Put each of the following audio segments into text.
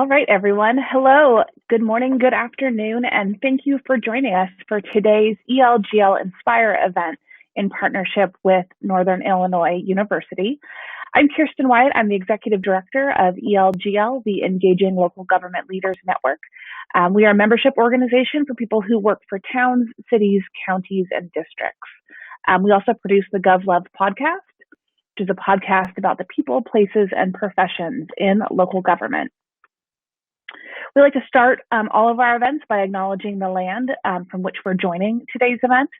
All right, everyone. Hello, good morning, good afternoon, and thank you for joining us for today's ELGL Inspire event in partnership with Northern Illinois University. I'm Kirsten Wyatt. I'm the Executive Director of ELGL, the Engaging Local Government Leaders Network. We are a membership organization for people who work for towns, cities, counties, and districts. We also produce the GovLove podcast, which is a podcast about the people, places, and professions in local government. We like to start all of our events by acknowledging the land from which we're joining today's event.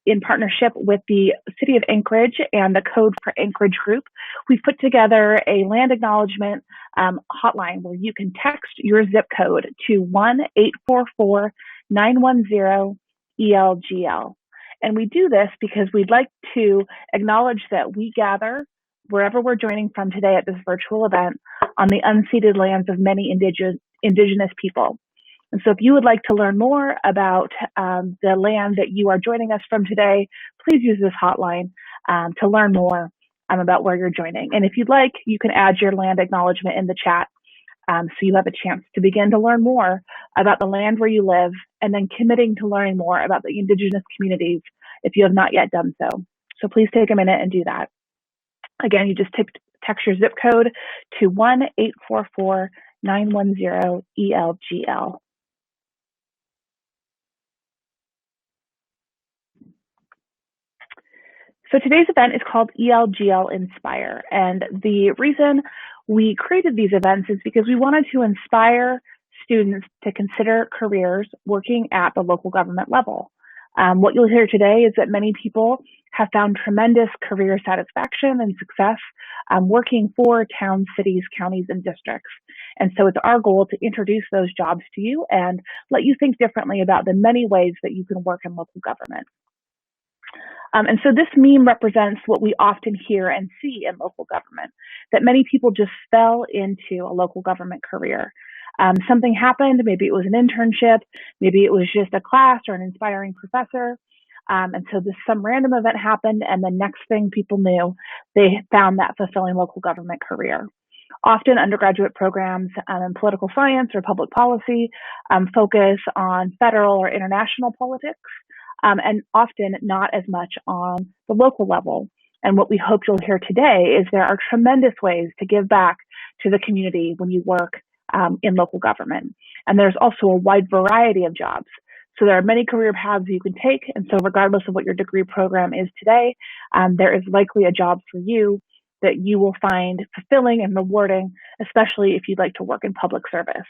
In partnership with the City of Anchorage and the Code for Anchorage Group, we've put together a land acknowledgement hotline where you can text your zip code to 1-844-910-ELGL. And we do this because we'd like to acknowledge that we gather wherever we're joining from today at this virtual event on the unceded lands of many indigenous people. And so if you would like to learn more about the land that you are joining us from today, please use this hotline to learn more about where you're joining. And if you'd like, you can add your land acknowledgement in the chat so you have a chance to begin to learn more about the land where you live and then committing to learning more about the indigenous communities if you have not yet done so. So please take a minute and do that. Again, you just text your zip code to 1-844-910-ELGL. So today's event is called ELGL Inspire, and the reason we created these events is because we wanted to inspire students to consider careers working at the local government level. What you'll hear today is that many people have found tremendous career satisfaction and success working for towns, cities, counties, and districts. And so it's our goal to introduce those jobs to you and let you think differently about the many ways that you can work in local government. And so this meme represents what we often hear and see in local government, that many people just fell into a local government career. Something happened, maybe it was an internship, maybe it was just a class or an inspiring professor. And so some random event happened, and the next thing people knew, they found that fulfilling local government career. Often undergraduate programs in political science or public policy focus on federal or international politics, and often not as much on the local level. And what we hope you'll hear today is there are tremendous ways to give back to the community when you work in local government. And there's also a wide variety of jobs. So there are many career paths you can take. And so regardless of what your degree program is today, there is likely a job for you that you will find fulfilling and rewarding, especially if you'd like to work in public service.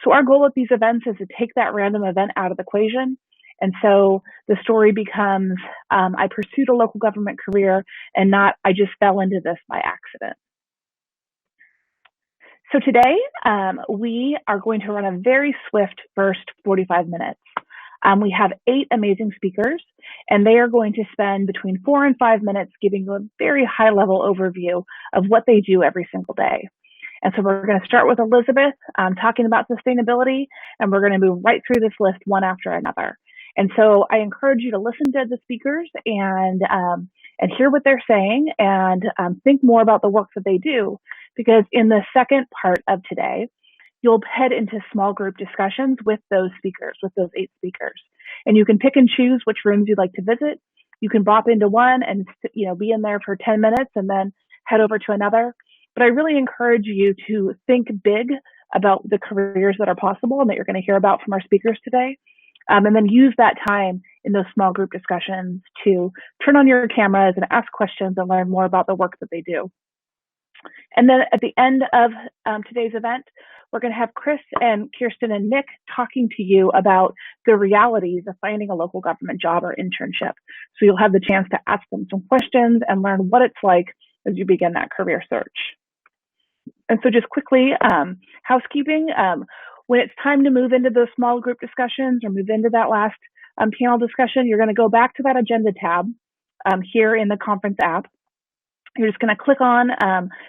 So our goal at these events is to take that random event out of the equation. And so the story becomes, I pursued a local government career and not, I just fell into this by accident. So today, we are going to run a very swift first 45 minutes. We have 8 amazing speakers, and they are going to spend between 4 and 5 minutes giving you a very high-level overview of what they do every single day. And so we're going to start with Elizabeth talking about sustainability, and we're going to move right through this list one after another. And so I encourage you to listen to the speakers and hear what they're saying and think more about the work that they do, because in the second part of today, you'll head into small group discussions with those speakers, with those 8 speakers. And you can pick and choose which rooms you'd like to visit. You can bop into one and be in there for 10 minutes and then head over to another. But I really encourage you to think big about the careers that are possible and that you're going to hear about from our speakers today. And then use that time in those small group discussions to turn on your cameras and ask questions and learn more about the work that they do. And then at the end of today's event, we're going to have Chris and Kirsten and Nick talking to you about the realities of finding a local government job or internship. So you'll have the chance to ask them some questions and learn what it's like as you begin that career search. And so just quickly, housekeeping. When it's time to move into those small group discussions or move into that last panel discussion, you're going to go back to that agenda tab here in the conference app. You're just going to click on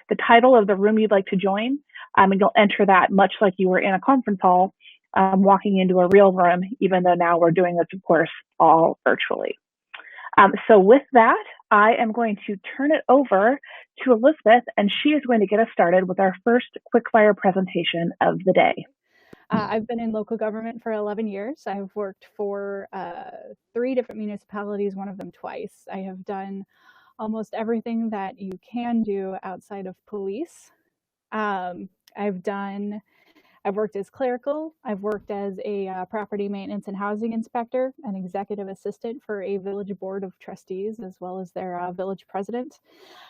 the title of the room you'd like to join, and you'll enter that much like you were in a conference hall walking into a real room, even though now we're doing this, of course, all virtually. So with that, I am going to turn it over to Elizabeth, and she is going to get us started with our first Quickfire presentation of the day. I've been in local government for 11 years. I've worked for 3 different municipalities, one of them twice. I have done almost everything that you can do outside of police. I've worked as clerical. I've worked as a property maintenance and housing inspector, an executive assistant for a village board of trustees, as well as their village president.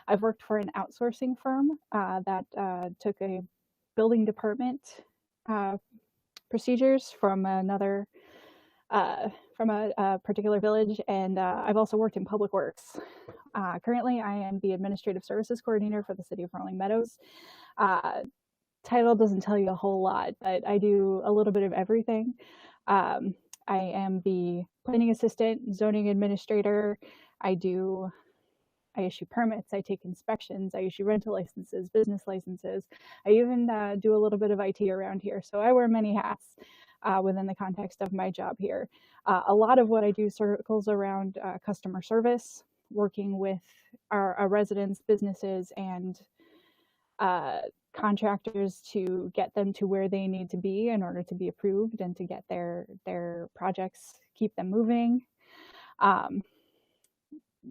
I've worked for an outsourcing firm that took a building department procedures from a particular village, and I've also worked in public works. Currently, I am the administrative services coordinator for the city of Rolling Meadows. Title doesn't tell you a whole lot, but I do a little bit of everything. I am the planning assistant, zoning administrator. I issue permits, I take inspections, I issue rental licenses, business licenses. I even do a little bit of IT around here. So I wear many hats within the context of my job here. A lot of what I do circles around customer service, working with our residents, businesses, and contractors to get them to where they need to be in order to be approved and to get their projects, keep them moving.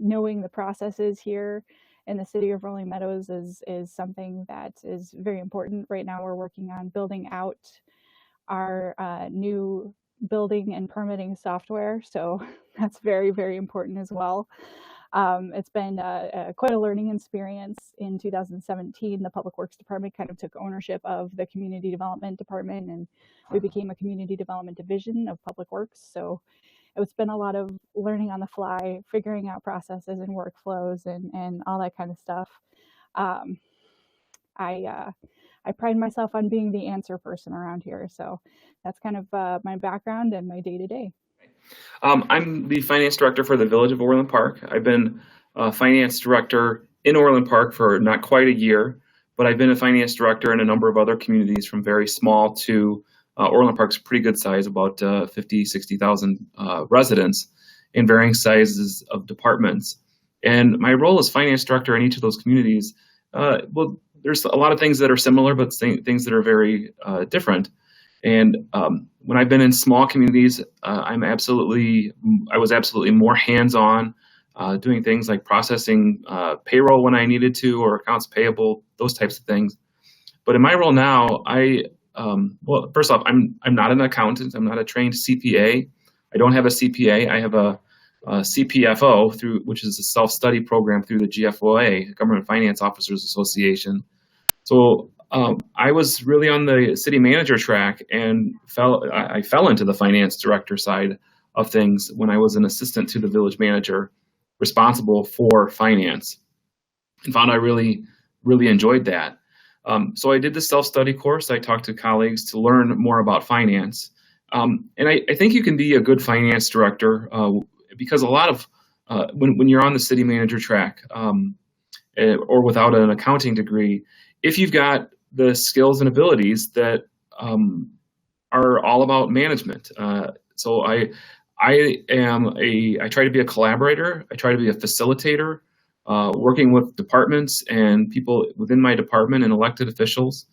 Knowing the processes here in the city of Rolling Meadows is something that is very important. Right now we're working on building out our new building and permitting software, so that's very, very important as well. It's been quite a learning experience. In 2017, the Public Works Department kind of took ownership of the Community Development Department, and we became a Community Development Division of Public Works. So it's been a lot of learning on the fly, figuring out processes and workflows and all that kind of stuff. I pride myself on being the answer person around here. So that's kind of my background and my day-to-day. I'm the finance director for the Village of Orland Park. I've been a finance director in Orland Park for not quite a year, but I've been a finance director in a number of other communities, from very small to Orland Park's pretty good size, about 50, 60,000 residents in varying sizes of departments. And my role as finance director in each of those communities, well, there's a lot of things that are similar, but things that are very different. And when I've been in small communities, I was absolutely more hands-on, doing things like processing payroll when I needed to, or accounts payable, those types of things. But in my role now, well, first off, I'm not an accountant. I'm not a trained CPA. I don't have a CPA. I have a CPFO, which is a self-study program through the GFOA, Government Finance Officers Association. So I was really on the city manager track, and I fell into the finance director side of things when I was an assistant to the village manager responsible for finance, and found I really, really enjoyed that. So I did the self-study course. I talked to colleagues to learn more about finance. And I think you can be a good finance director because a lot of, when you're on the city manager track or without an accounting degree, if you've got the skills and abilities that are all about management. So I try to be a collaborator. I try to be a facilitator. Working with departments and people within my department and elected officials.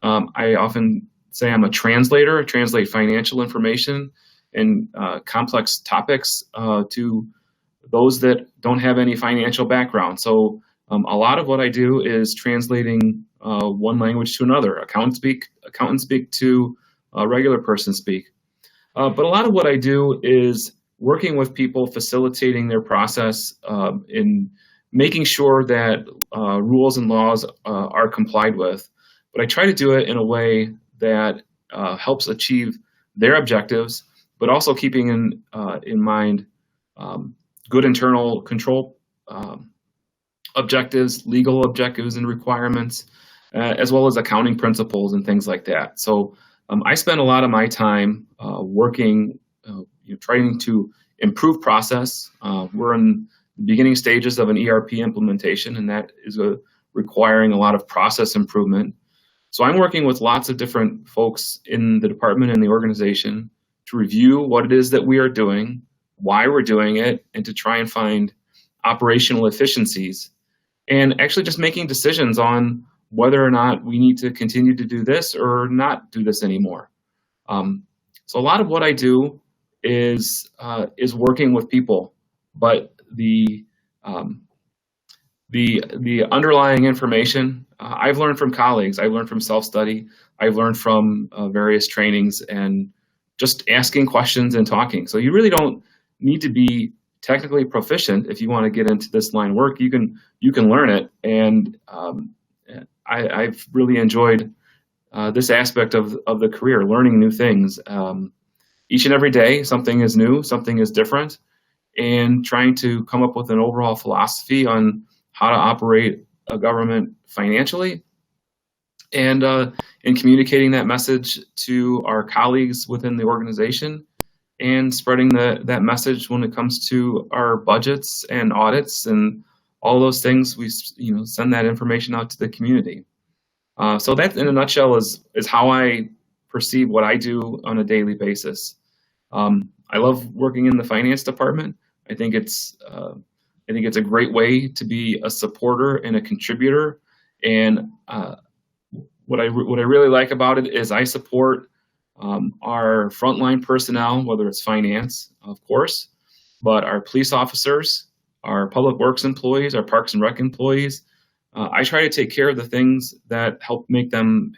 I often say I'm a translator. I translate financial information and complex topics to those that don't have any financial background. So a lot of what I do is translating one language to another. Accountants speak to regular person speak. But a lot of what I do is working with people, facilitating their process in making sure that rules and laws are complied with. But I try to do it in a way that helps achieve their objectives, but also keeping in mind good internal control objectives, legal objectives and requirements, as well as accounting principles and things like that. So I spend a lot of my time working, trying to improve process. We're in beginning stages of an ERP implementation, and that is requiring a lot of process improvement. So I'm working with lots of different folks in the department and the organization to review what it is that we are doing, why we're doing it, and to try and find operational efficiencies, and actually just making decisions on whether or not we need to continue to do this or not do this anymore. So a lot of what I do is working with people, but the underlying information I've learned from colleagues, I've learned from self-study, I've learned from various trainings, and just asking questions and talking. So you really don't need to be technically proficient if you want to get into this line of work. You can learn it, and I've really enjoyed this aspect of the career, learning new things. Each and every day, something is new, something is different, and trying to come up with an overall philosophy on how to operate a government financially, and communicating that message to our colleagues within the organization, and spreading that message when it comes to our budgets and audits and all those things. We send that information out to the community. So that, in a nutshell, is how I perceive what I do on a daily basis. I love working in the finance department. I think it's a great way to be a supporter and a contributor. And what I really like about it is I support our frontline personnel, whether it's finance, of course, but our police officers, our public works employees, our parks and rec employees. I try to take care of the things that help make them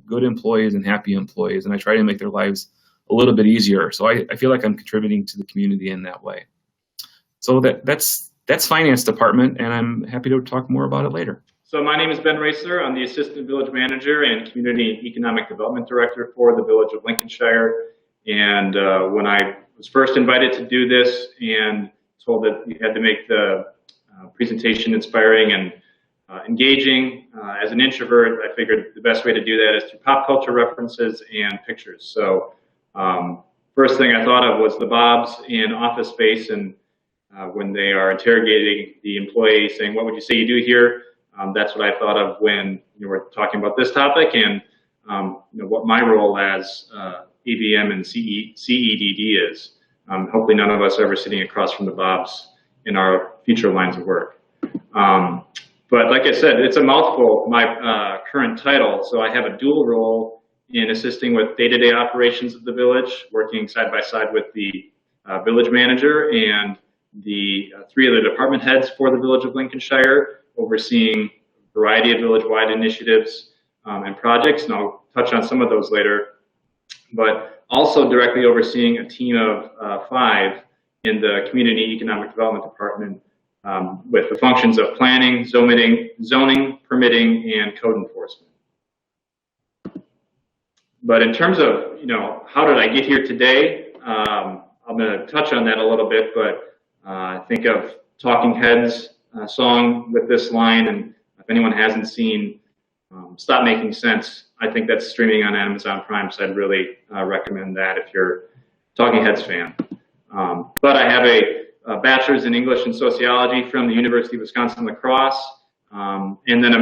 good employees and happy employees, and I try to make their lives a little bit easier. So I feel like I'm contributing to the community in that way. So that's finance department, and I'm happy to talk more about it later. So my name is Ben Racer. I'm the Assistant Village Manager and Community and Economic Development Director for the Village of Lincolnshire. And when I was first invited to do this and told that we had to make the presentation inspiring and engaging, as an introvert, I figured the best way to do that is through pop culture references and pictures. So first thing I thought of was the Bobs in Office Space, and when they are interrogating the employee saying, "What would you say you do here?" That's what I thought of when you were talking about this topic, and what my role as ABM and CEDD is. Hopefully none of us are ever sitting across from the Bobs in our future lines of work. But like I said, it's a mouthful, my current title. So I have a dual role in assisting with day-to-day operations of the village, working side by side with the village manager and the three other department heads for the Village of Lincolnshire, overseeing a variety of village-wide initiatives and projects, and I'll touch on some of those later, but also directly overseeing a team of 5 in the Community Economic Development Department with the functions of planning, zoning, permitting, and code enforcement. But in terms of, how did I get here today, I'm going to touch on that a little bit, but I think of Talking Heads song with this line, and if anyone hasn't seen Stop Making Sense, I think that's streaming on Amazon Prime, so I'd really recommend that if you're a Talking Heads fan. But I have a bachelor's in English and Sociology from the University of Wisconsin-La Crosse, and then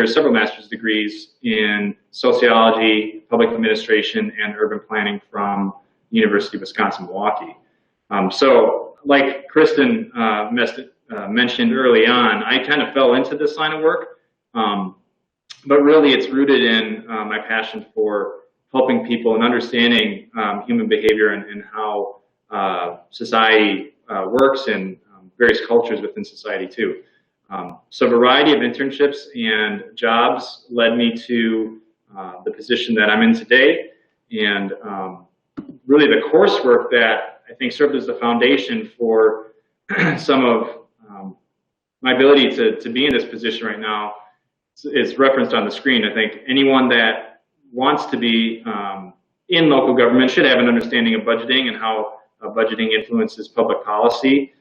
several master's degrees in Sociology, Public Administration, and Urban Planning from the University of Wisconsin-Milwaukee. So like Kristen mentioned early on, I kind of fell into this line of work, but really it's rooted in my passion for helping people and understanding human behavior and how society works, and various cultures within society too. So a variety of internships and jobs led me to the position that I'm in today, and really the coursework that I think served as the foundation for some of my ability to be in this position right now is referenced on the screen. I think anyone that wants to be in local government should have an understanding of budgeting and how budgeting influences public policy.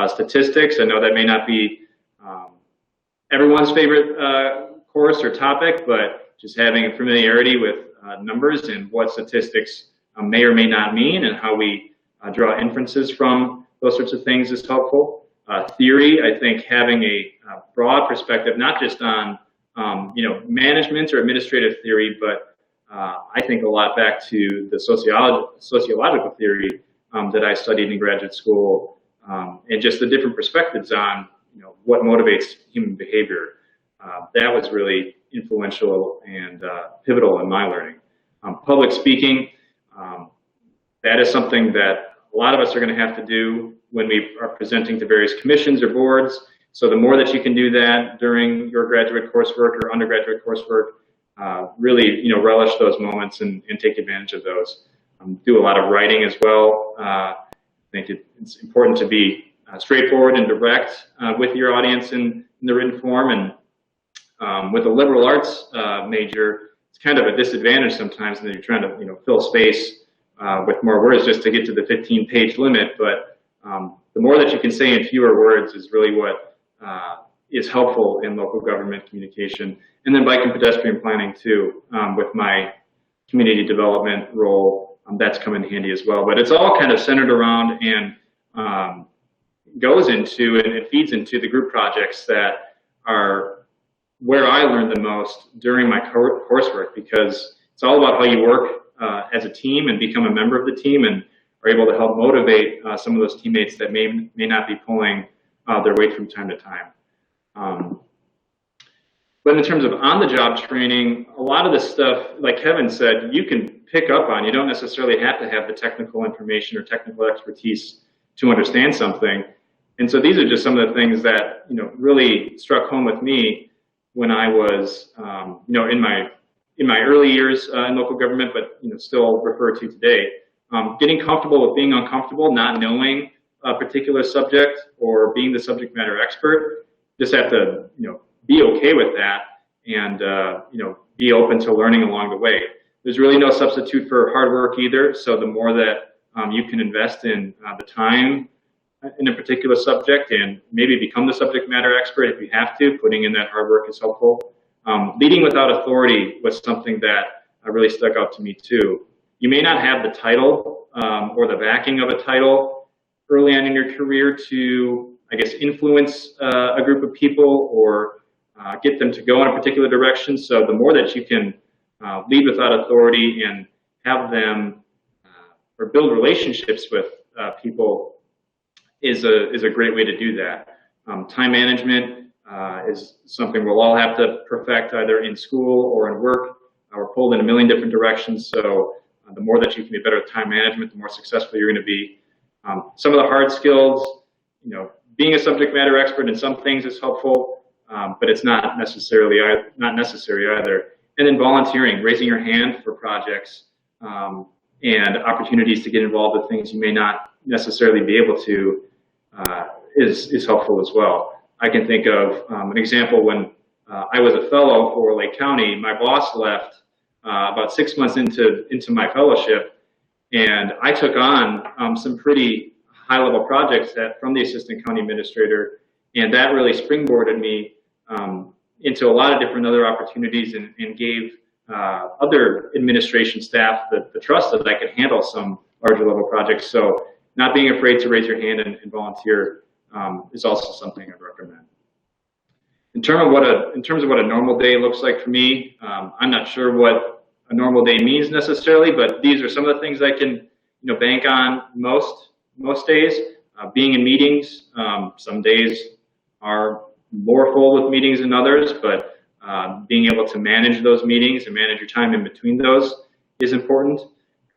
Statistics, I know that may not be everyone's favorite course or topic, but just having a familiarity with numbers and what statistics may or may not mean, and how we draw inferences from those sorts of things is helpful. Theory, I think having a broad perspective, not just on management or administrative theory, but I think a lot back to the sociological theory that I studied in graduate school, and just the different perspectives on what motivates human behavior. That was really influential and pivotal in my learning. Public speaking, that is something that a lot of us are going to have to do when we are presenting to various commissions or boards. So the more that you can do that during your graduate coursework or undergraduate coursework, really relish those moments and take advantage of those. Do a lot of writing as well. I think it's important to be straightforward and direct with your audience in the written form. And with a liberal arts major, it's kind of a disadvantage sometimes that you're trying to fill space with more words just to get to the 15-page limit. But the more that you can say in fewer words is really what is helpful in local government communication. And then bike and pedestrian planning too, with my community development role, that's come in handy as well. But it's all kind of centered around and goes into and it feeds into the group projects that are where I learned the most during my coursework, because it's all about how you work as a team and become a member of the team and are able to help motivate some of those teammates that may not be pulling their weight from time to time. But in terms of on-the-job training, a lot of the stuff, like Kevin said, you can pick up on. You don't necessarily have to have the technical information or technical expertise to understand something. And so these are just some of the things that really struck home with me when I was in my early years in local government, but still referred to today. Getting comfortable with being uncomfortable, not knowing a particular subject or being the subject matter expert. Just have to be okay with that and be open to learning along the way. There's really no substitute for hard work either. So the more that you can invest in the time in a particular subject and maybe become the subject matter expert if you have to, putting in that hard work is helpful. Leading without authority was something that really stuck out to me too. You may not have the title or the backing of a title early on in your career to, I guess, influence a group of people or get them to go in a particular direction. So the more that you can lead without authority and have them or build relationships with people is a great way to do that. Time management is something we'll all have to perfect either in school or in work. We're pulled in a million different directions. So the more that you can be better at time management, the more successful you're going to be. Some of the hard skills, being a subject matter expert in some things is helpful, but it's not necessary either. And then volunteering, raising your hand for projects and opportunities to get involved with things you may not necessarily be able to is helpful as well. I can think of an example when I was a fellow for Lake County. My boss left about 6 months into my fellowship, and I took on some pretty high-level projects from the assistant county administrator, and that really springboarded me into a lot of different other opportunities and gave other administration staff the trust that I could handle some larger level projects. So not being afraid to raise your hand and volunteer is also something I'd recommend. In terms of what a normal day looks like for me, I'm not sure what a normal day means necessarily, but these are some of the things I can bank on most days. Being in meetings, some days are more full with meetings than others, but being able to manage those meetings and manage your time in between those is important.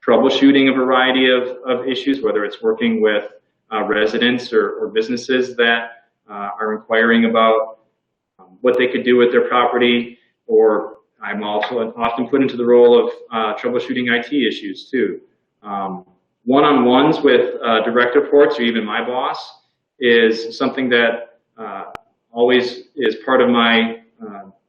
Troubleshooting a variety of issues, whether it's working with residents or businesses that are inquiring about what they could do with their property, or I'm also often put into the role of troubleshooting IT issues too. One-on-ones with direct reports or even my boss is something that always is part of my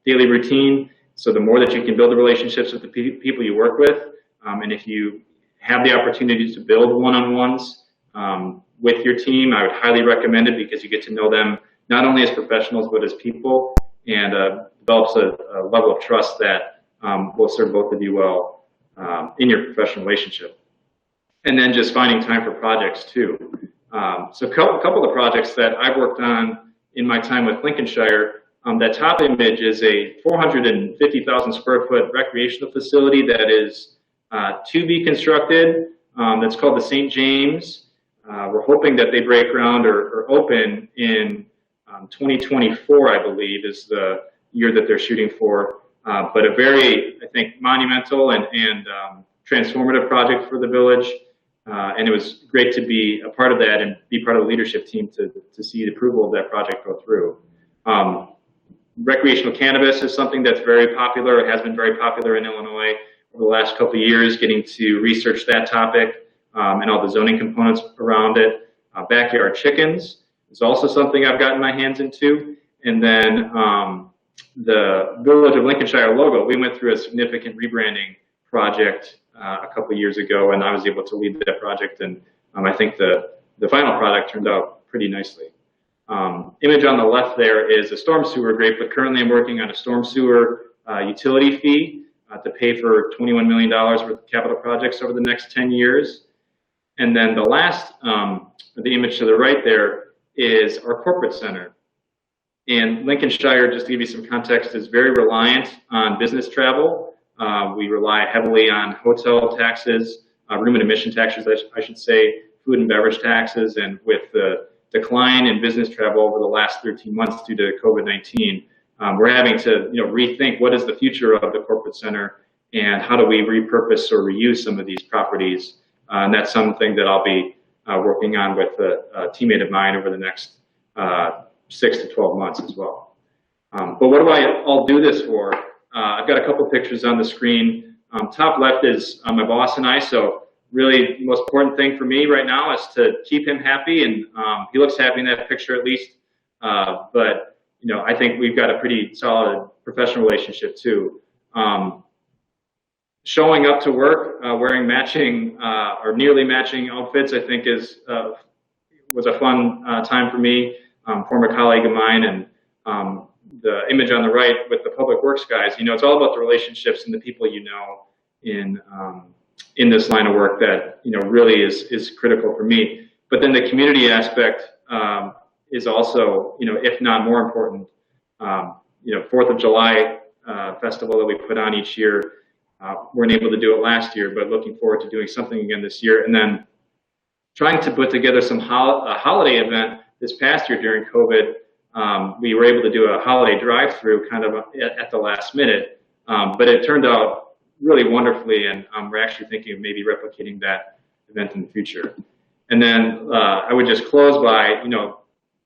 daily routine. So the more that you can build the relationships with the people you work with, and if you have the opportunity to build one-on-ones with your team, I would highly recommend it because you get to know them not only as professionals but as people, and develops a level of trust that will serve both of you well in your professional relationship. And then just finding time for projects too. So a couple of projects that I've worked on in my time with Lincolnshire, that top image is a 450,000 square foot recreational facility that is to be constructed. That's called the St. James. We're hoping that they break ground or open in 2024, I believe, is the year that they're shooting for. But a very, I think, monumental and transformative project for the village. And it was great to be a part of that and be part of the leadership team to see the approval of that project go through. Recreational cannabis is something that's very popular. It has been very popular in Illinois over the last couple of years, getting to research that topic and all the zoning components around it. Backyard chickens is also something I've gotten my hands into. And then the Village of Lincolnshire logo, we went through a significant rebranding project a couple of years ago, and I was able to lead that project, and I think the final product turned out pretty nicely. Image on the left there is a storm sewer grate, but currently I'm working on a storm sewer utility fee to pay for $21 million worth of capital projects over the next 10 years. And then the last, the image to the right there is our corporate center. And Lincolnshire, just to give you some context, is very reliant on business travel. We rely heavily on hotel taxes, room and admission taxes, I should say, food and beverage taxes, and with the decline in business travel over the last 13 months due to COVID-19, we're having to rethink what is the future of the corporate center and how do we repurpose or reuse some of these properties. And that's something that I'll be working on with a teammate of mine over the next 6 to 12 months as well. But what do I all do this for? I've got a couple pictures on the screen. Top left is my boss and I, so really the most important thing for me right now is to keep him happy, and he looks happy in that picture at least. But I think we've got a pretty solid professional relationship too. Showing up to work, wearing matching or nearly matching outfits, I think was a fun time for me. Former colleague of mine, and the image on the right with the public works guys, it's all about the relationships and the people in this line of work that really is critical for me. But then the community aspect is also if not more important. 4th of July festival that we put on each year, weren't able to do it last year, but looking forward to doing something again this year. And then trying to put together a holiday event this past year during COVID. We were able to do a holiday drive-through kind of at the last minute, but it turned out really wonderfully, and we're actually thinking of maybe replicating that event in the future. And then I would just close by,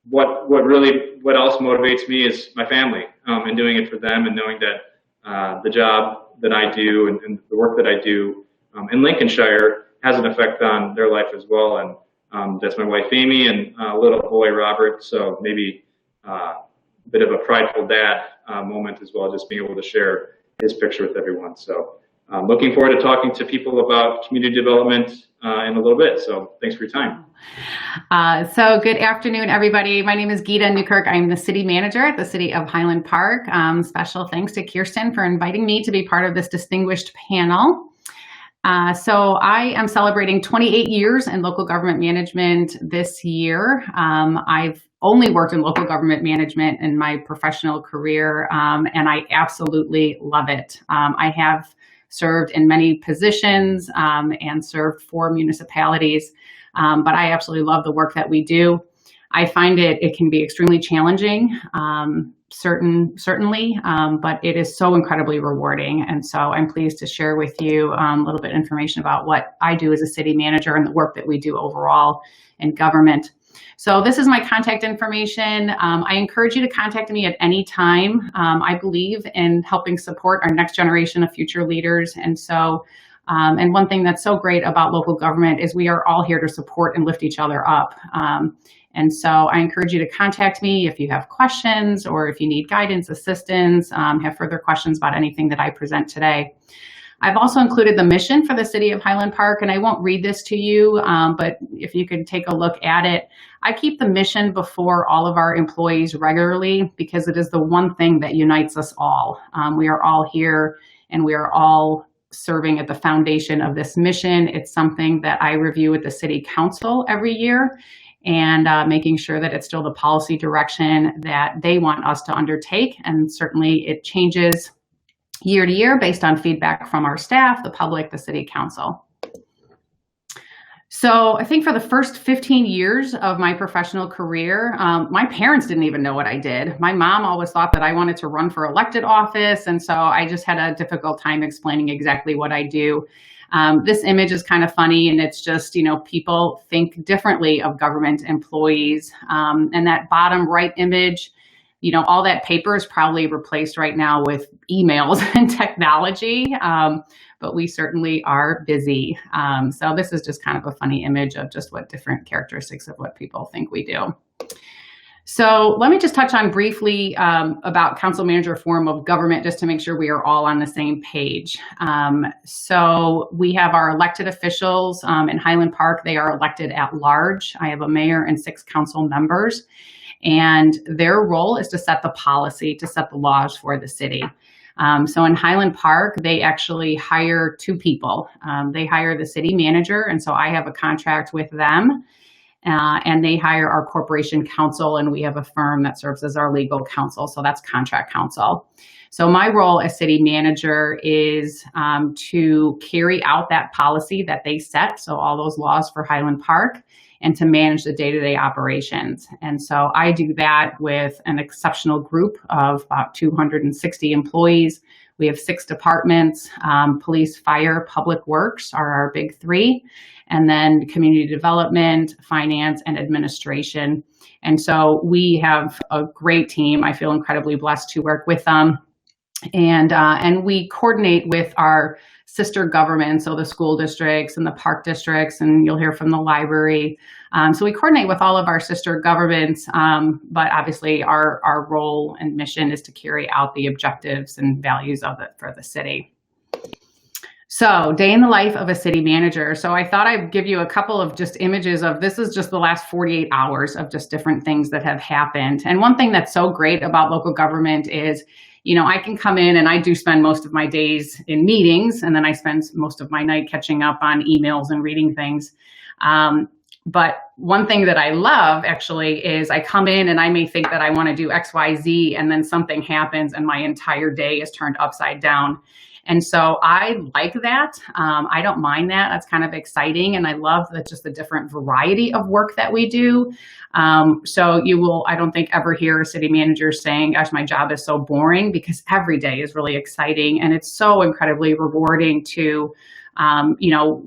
what else motivates me is my family, and doing it for them, and knowing that the job that I do and the work that I do in Lincolnshire has an effect on their life as well. And that's my wife Amy and little boy Robert. So maybe a bit of a prideful dad moment as well, just being able to share his picture with everyone. So looking forward to talking to people about community development in a little bit. So thanks for your time. So good afternoon, everybody. My name is Geeta Newkirk. I'm the city manager at the City of Highland Park. Special thanks to Kirsten for inviting me to be part of this distinguished panel. So I am celebrating 28 years in local government management this year. I've only worked in local government management in my professional career, and I absolutely love it. I have served in many positions and served 4 municipalities, but I absolutely love the work that we do. I find it can be extremely challenging, certainly, but it is so incredibly rewarding. And so I'm pleased to share with you a little bit of information about what I do as a city manager and the work that we do overall in government. So this is my contact information. I encourage you to contact me at any time. I believe in helping support our next generation of future leaders. And so, and one thing that's so great about local government is we are all here to support and lift each other up. And so I encourage you to contact me if you have questions or if you need guidance, assistance, have further questions about anything that I present today. I've also included the mission for the City of Highland Park, and I won't read this to you, but if you could take a look at it. I keep the mission before all of our employees regularly because it is the one thing that unites us all. We are all here and we are all serving at the foundation of this mission. It's something that I review with the City Council every year, and making sure that it's still the policy direction that they want us to undertake. And certainly it changes year to year based on feedback from our staff, the public, the City Council. So I think for the first 15 years of my professional career, my parents didn't even know what I did. My mom always thought that I wanted to run for elected office. And so I just had a difficult time explaining exactly what I do. This image is kind of funny, and it's just, people think differently of government employees. And that bottom right image, all that paper is probably replaced right now with emails and technology, but we certainly are busy. So this is just kind of a funny image of just what different characteristics of what people think we do. So let me just touch on briefly about council manager form of government, just to make sure we are all on the same page. So we have our elected officials in Highland Park. They are elected at large. I have a mayor and 6 council members. And their role is to set the policy, to set the laws for the city. So in Highland Park, they actually hire 2 people. They hire the city manager, and so I have a contract with them. And they hire our corporation counsel, and we have a firm that serves as our legal counsel, so that's contract counsel. So my role as city manager is to carry out that policy that they set, so all those laws for Highland Park, and to manage the day-to-day operations. And so I do that with an exceptional group of about 260 employees. We have 6 departments: police, fire, public works are our big 3, and then community development, finance, and administration. And so we have a great team. I feel incredibly blessed to work with them. And we coordinate with our sister governments, so the school districts and the park districts, and you'll hear from the library. So we coordinate with all of our sister governments, but obviously our role and mission is to carry out the objectives and values of it for the city. So day in the life of a city manager. So I thought I'd give you a couple of just images of, this is just the last 48 hours of just different things that have happened. And one thing that's so great about local government is, I can come in, and I do spend most of my days in meetings, and then I spend most of my night catching up on emails and reading things. But one thing that I love actually is I come in and I may think that I want to do X, Y, Z, and then something happens and my entire day is turned upside down. And so I like that. I don't mind that. That's kind of exciting. And I love just the different variety of work that we do. So you will, I don't think, ever hear a city manager saying, gosh, my job is so boring, because every day is really exciting. And it's so incredibly rewarding to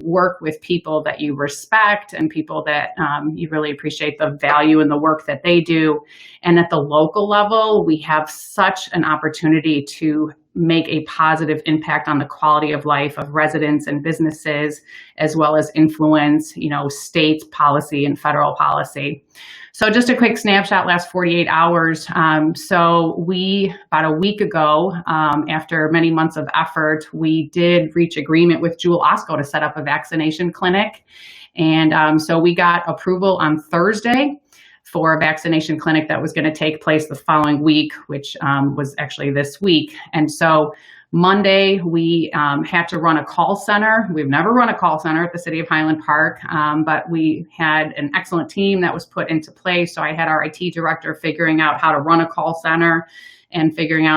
work with people that you respect and people that you really appreciate the value in the work that they do. And at the local level, we have such an opportunity to make a positive impact on the quality of life of residents and businesses, as well as influence, state policy and federal policy. So just a quick snapshot, last 48 hours. So we, about a week ago, after many months of effort, we did reach agreement with Jewel Osco to set up a vaccination clinic. And so we got approval on Thursday for a vaccination clinic that was going to take place the following week, which was actually this week. And so Monday, we had to run a call center. We've never run a call center at the City of Highland Park, but we had an excellent team that was put into place. So I had our IT director figuring out how to run a call center and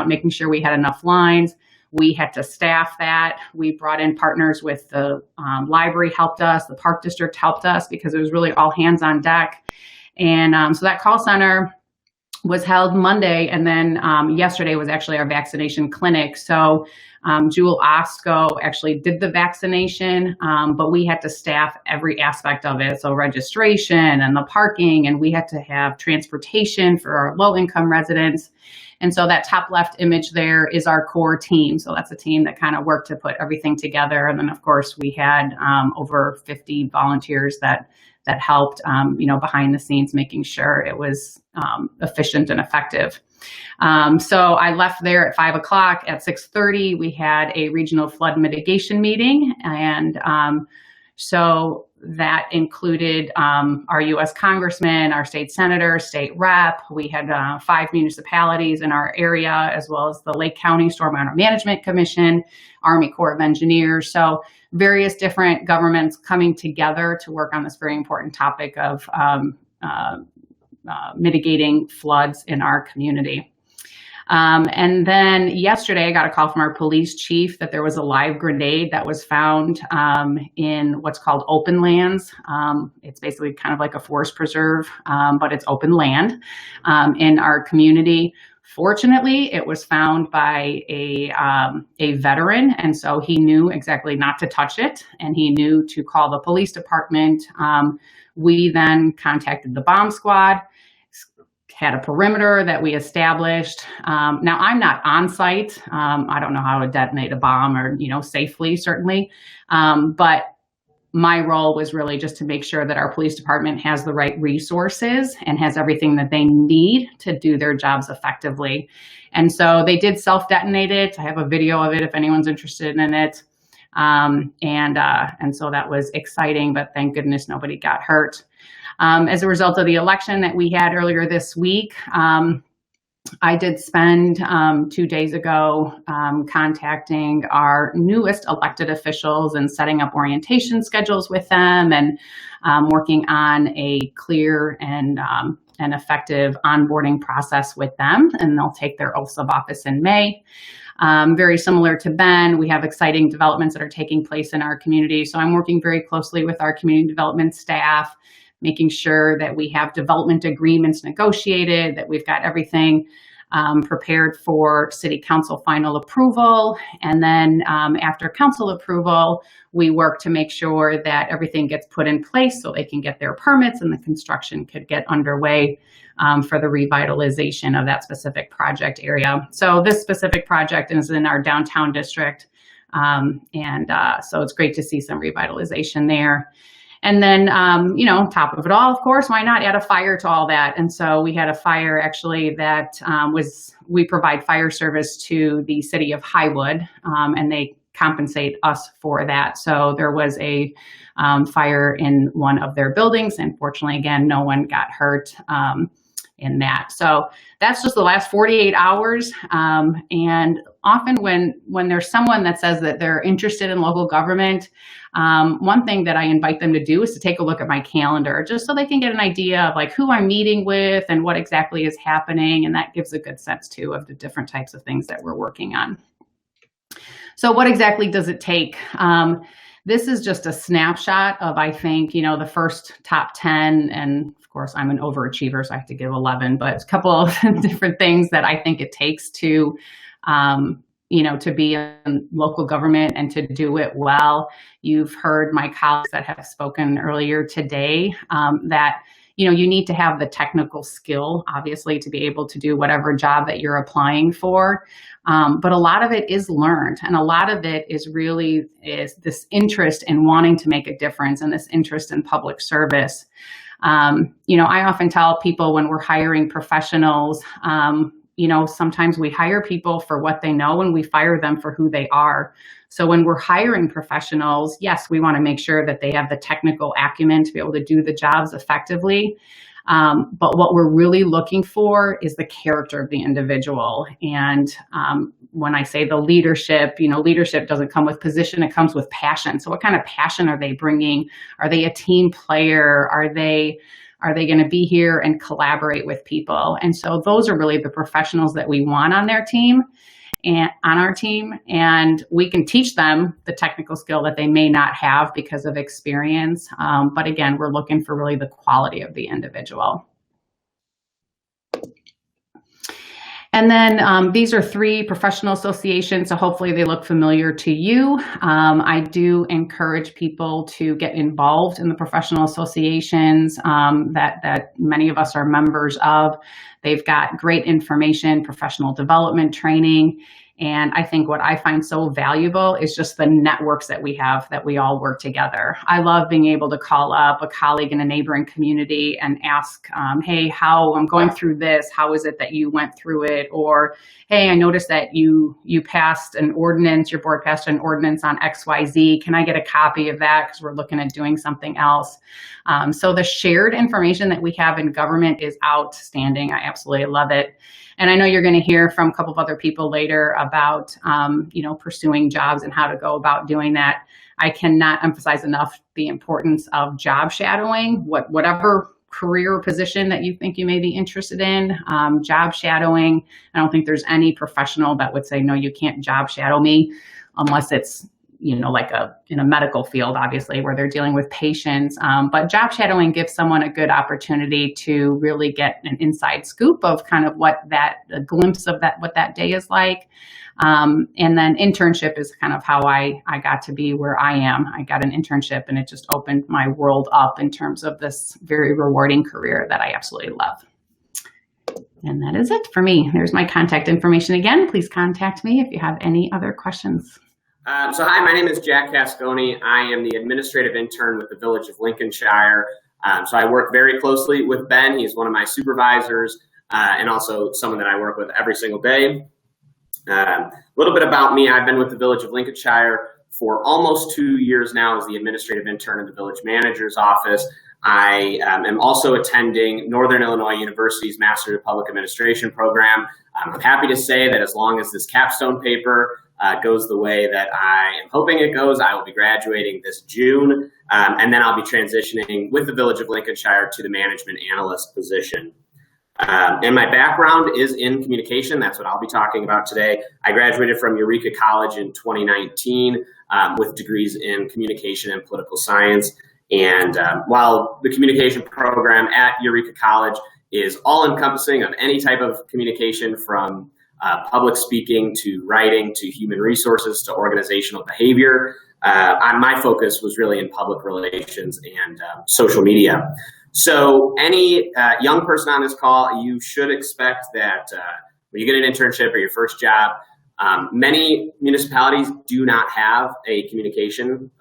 making sure we had enough lines. We had to staff that. We brought in partners with the library helped us, the park district helped us, because it was really all hands on deck. And so that call center was held Monday, and then yesterday was actually our vaccination clinic. So Jewel Osco actually did the vaccination, but we had to staff every aspect of it. So registration and the parking, and we had to have transportation for our low-income residents. And so that top left image there is our core team. So that's a team that kind of worked to put everything together. And then, of course, we had over 50 volunteers that helped, behind the scenes, making sure it was efficient and effective. So I left there at 5 o'clock. At 6:30, we had a regional flood mitigation meeting. And so that included our U.S. congressman, our state senator, state rep. We had 5 municipalities in our area, as well as the Lake County Stormwater Management Commission, Army Corps of Engineers. So various different governments coming together to work on this very important topic of mitigating floods in our community. And then yesterday, I got a call from our police chief that there was a live grenade that was found in what's called open lands. It's basically kind of like a forest preserve, but it's open land in our community. Fortunately, it was found by a veteran, and so he knew exactly not to touch it, and he knew to call the police department. We then contacted the bomb squad, had a perimeter that we established. Now, I'm not on site. I don't know how to detonate a bomb or, safely, certainly. But my role was really just to make sure that our police department has the right resources and has everything that they need to do their jobs effectively. And so they did self-detonate it. I have a video of it if anyone's interested in it. And so that was exciting, but thank goodness nobody got hurt. As a result of the election that we had earlier this week, I did spend 2 days ago contacting our newest elected officials and setting up orientation schedules with them and working on a clear and effective onboarding process with them, and they'll take their oaths of office in May. Very similar to Ben, we have exciting developments that are taking place in our community. So I'm working very closely with our community development staff, making sure that we have development agreements negotiated, that we've got everything prepared for city council final approval. And then after council approval, we work to make sure that everything gets put in place so they can get their permits and the construction could get underway for the revitalization of that specific project area. So this specific project is in our downtown district. So it's great to see some revitalization there. And then, top of it all, of course, why not add a fire to all that? And so we had a fire actually that we provide fire service to the city of Highwood, and they compensate us for that. So there was a fire in one of their buildings, and fortunately, again, no one got hurt in that. So that's just the last 48 hours. And often when there's someone that says that they're interested in local government, one thing that I invite them to do is to take a look at my calendar, just so they can get an idea of like who I'm meeting with and what exactly is happening. And that gives a good sense too of the different types of things that we're working on. So what exactly does it take? This is just a snapshot of, I think, the first top 10, and of course I'm an overachiever, so I have to give 11, but a couple of different things that I think it takes to to be in local government and to do it well. You've heard my colleagues that have spoken earlier today that you need to have the technical skill, obviously, to be able to do whatever job that you're applying for. But a lot of it is learned, and a lot of it is this interest in wanting to make a difference and this interest in public service. I often tell people when we're hiring professionals, sometimes we hire people for what they know and we fire them for who they are. So when we're hiring professionals, yes, we want to make sure that they have the technical acumen to be able to do the jobs effectively. But what we're really looking for is the character of the individual. And when I say the leadership, leadership doesn't come with position, it comes with passion. So what kind of passion are they bringing? Are they a team player? Are they going to be here and collaborate with people? And so those are really the professionals that we want on their team and on our team. And we can teach them the technical skill that they may not have because of experience. But again, we're looking for really the quality of the individual. And then these are 3 professional associations, so hopefully they look familiar to you. I do encourage people to get involved in the professional associations that many of us are members of. They've got great information, professional development training. And I think what I find so valuable is just the networks that we have, that we all work together. I love being able to call up a colleague in a neighboring community and ask, hey, how I'm going through this, how is it that you went through it? Or, hey, I noticed that you passed an ordinance, your board passed an ordinance on XYZ. Can I get a copy of that? Because we're looking at doing something else. So the shared information that we have in government is outstanding. I absolutely love it. And I know you're going to hear from a couple of other people later about, pursuing jobs and how to go about doing that. I cannot emphasize enough the importance of job shadowing. Whatever career position that you think you may be interested in. Job shadowing, I don't think there's any professional that would say, no, you can't job shadow me, unless it's, like in a medical field, obviously, where they're dealing with patients. But job shadowing gives someone a good opportunity to really get an inside scoop of kind of a glimpse of what that day is like. And then internship is kind of how I got to be where I am. I got an internship and it just opened my world up in terms of this very rewarding career that I absolutely love. And that is it for me. There's my contact information again. Please contact me if you have any other questions. So hi, my name is Jack Casconi. I am the administrative intern with the Village of Lincolnshire. So I work very closely with Ben. He's one of my supervisors and also someone that I work with every single day. A little bit about me. I've been with the Village of Lincolnshire for almost 2 years now as the administrative intern in the village manager's office. I am also attending Northern Illinois University's Master of Public Administration program. I'm happy to say that as long as this capstone paper goes the way that I am hoping it goes, I will be graduating this June, and then I'll be transitioning with the Village of Lincolnshire to the management analyst position. And my background is in communication. That's what I'll be talking about today. I graduated from Eureka College in 2019 with degrees in communication and political science. And while the communication program at Eureka College is all-encompassing of any type of communication, from public speaking to writing to human resources to organizational behavior, my focus was really in public relations and social media. So any young person on this call, you should expect that when you get an internship or your first job, many municipalities do not have a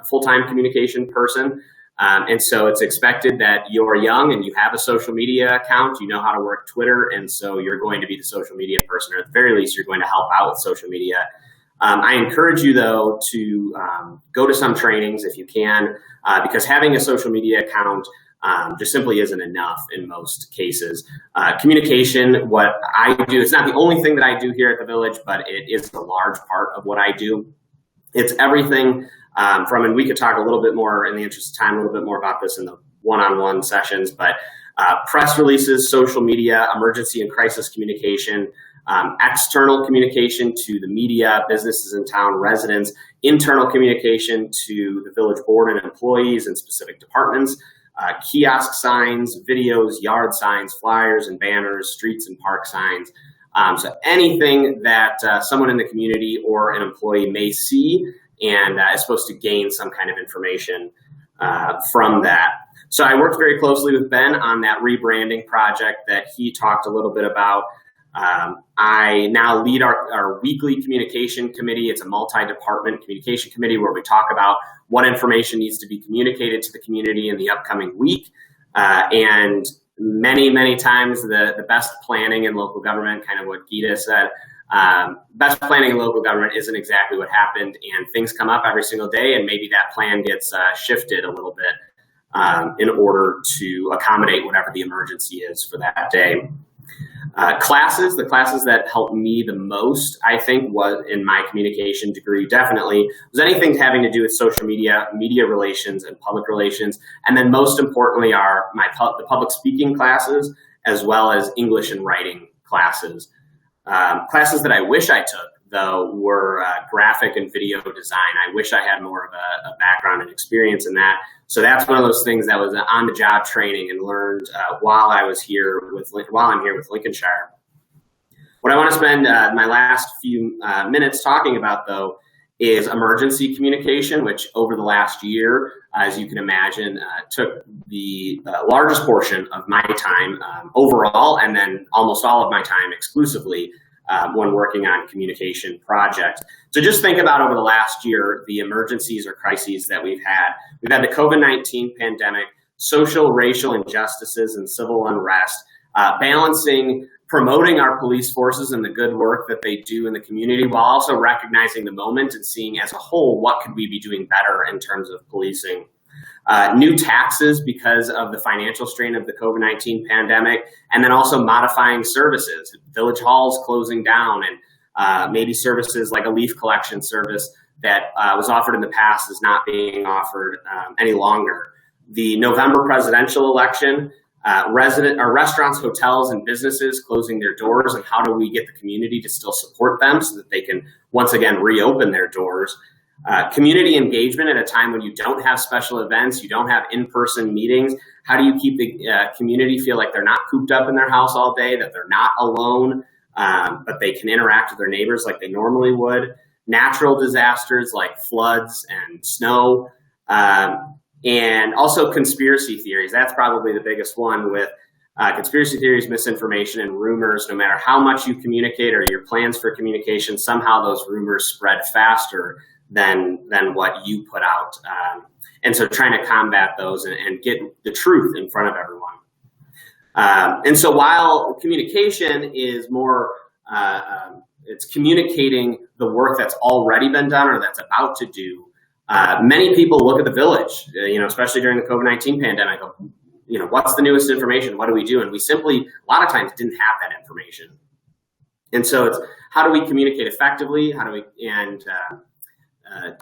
full-time communication person. And so it's expected that you're young and you have a social media account, you know how to work Twitter, and so you're going to be the social media person, or at the very least, you're going to help out with social media. I encourage you, though, to go to some trainings if you can, because having a social media account just simply isn't enough in most cases. Communication, what I do, it's not the only thing that I do here at the Village, but it is a large part of what I do. It's everything from, and we could talk a little bit more in the interest of time, a little bit more about this in the one-on-one sessions, but press releases, social media, emergency and crisis communication, external communication to the media, businesses in town, residents, internal communication to the village board and employees in specific departments, kiosk signs, videos, yard signs, flyers and banners, streets and park signs. So anything that someone in the community or an employee may see and is supposed to gain some kind of information from that. So I worked very closely with Ben on that rebranding project that he talked a little bit about. I now lead our weekly communication committee. It's a multi-department communication committee where we talk about what information needs to be communicated to the community in the upcoming week. And many times the best planning in local government, kind of what Gita said, best planning in local government isn't exactly what happened, and things come up every single day, and maybe that plan gets shifted a little bit in order to accommodate whatever the emergency is for that day. The classes that helped me the most, I think, was in my communication degree, definitely, was anything having to do with social media, media relations, and public relations. And then most importantly are the public speaking classes, as well as English and writing classes. Classes that I wish I took, though, were graphic and video design. I wish I had more of a background and experience in that. So that's one of those things that was on-the-job training and learned while I'm here with Lincolnshire. What I want to spend my last few minutes talking about, though, is emergency communication, which over the last year, as you can imagine, took the largest portion of my time overall, and then almost all of my time exclusively when working on communication projects. So just think about over the last year, the emergencies or crises that we've had. We've had the COVID-19 pandemic, social, racial injustices, and civil unrest, promoting our police forces and the good work that they do in the community, while also recognizing the moment and seeing as a whole, what could we be doing better in terms of policing. New taxes because of the financial strain of the COVID-19 pandemic, and then also modifying services, village halls closing down, and maybe services like a leaf collection service that was offered in the past is not being offered any longer. The November presidential election, restaurants, hotels, and businesses closing their doors, and how do we get the community to still support them so that they can once again reopen their doors. Community engagement at a time when you don't have special events, you don't have in-person meetings. How do you keep the community feel like they're not cooped up in their house all day, that they're not alone, but they can interact with their neighbors like they normally would? Natural disasters like floods and snow, and also conspiracy theories. That's probably the biggest one with conspiracy theories, misinformation, and rumors. No matter how much you communicate or your plans for communication, somehow those rumors spread faster than what you put out. And so trying to combat those and get the truth in front of everyone. And so while communication is more, it's communicating the work that's already been done or that's about to do, many people look at the village, especially during the COVID-19 pandemic, what's the newest information? What do we do? And we simply, a lot of times, didn't have that information. And so it's how do we communicate effectively? How do we,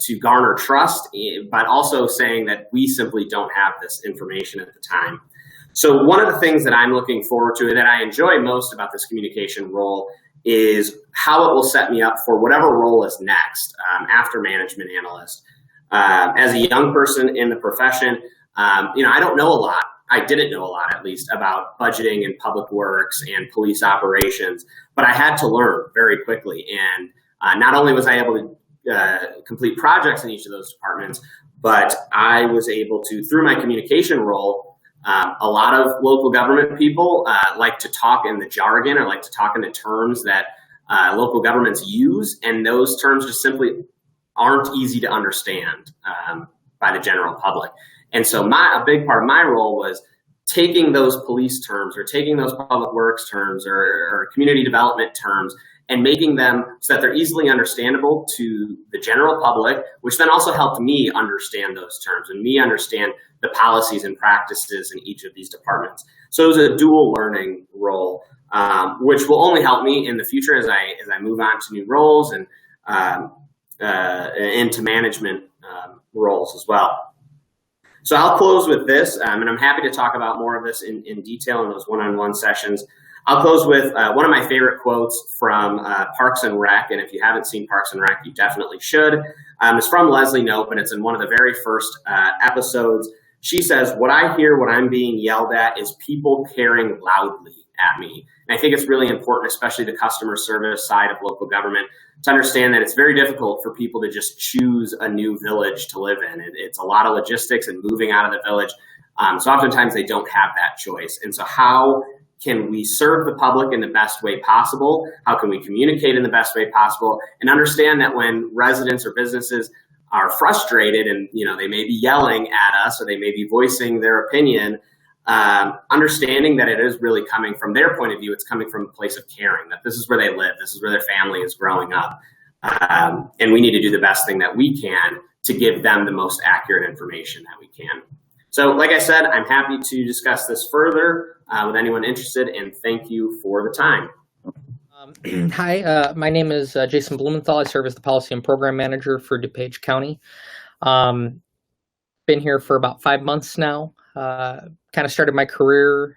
to garner trust, but also saying that we simply don't have this information at the time. So one of the things that I'm looking forward to that I enjoy most about this communication role is how it will set me up for whatever role is next after management analyst. As a young person in the profession, I don't know a lot. I didn't know a lot, at least, about budgeting and public works and police operations, but I had to learn very quickly. And not only was I able to complete projects in each of those departments, but I was able to, through my communication role, a lot of local government people like to talk in the jargon or like to talk in the terms that local governments use, and those terms just simply aren't easy to understand by the general public. And so a big part of my role was taking those police terms or taking those public works terms or community development terms and making them so that they're easily understandable to the general public, which then also helped me understand those terms and me understand the policies and practices in each of these departments. So it was a dual learning role, which will only help me in the future as I move on to new roles and into management roles as well. So I'll close with this, and I'm happy to talk about more of this in detail in those one-on-one sessions. I'll close with one of my favorite quotes from Parks and Rec, and if you haven't seen Parks and Rec, you definitely should. It's from Leslie Knope, and it's in one of the very first episodes. She says, "What I hear when I'm being yelled at is people caring loudly at me." And I think it's really important, especially the customer service side of local government, to understand that it's very difficult for people to just choose a new village to live in. It's a lot of logistics and moving out of the village. So oftentimes they don't have that choice. And so how can we serve the public in the best way possible? How can we communicate in the best way possible? And understand that when residents or businesses are frustrated and they may be yelling at us or they may be voicing their opinion, understanding that it is really coming from their point of view, it's coming from a place of caring, that this is where they live, this is where their family is growing up. And we need to do the best thing that we can to give them the most accurate information that we can. So like I said, I'm happy to discuss this further with anyone interested, and thank you for the time. Hi, my name is Jason Blumenthal. I serve as the Policy and Program Manager for DuPage County. Been here for about 5 months now. Kind of started my career,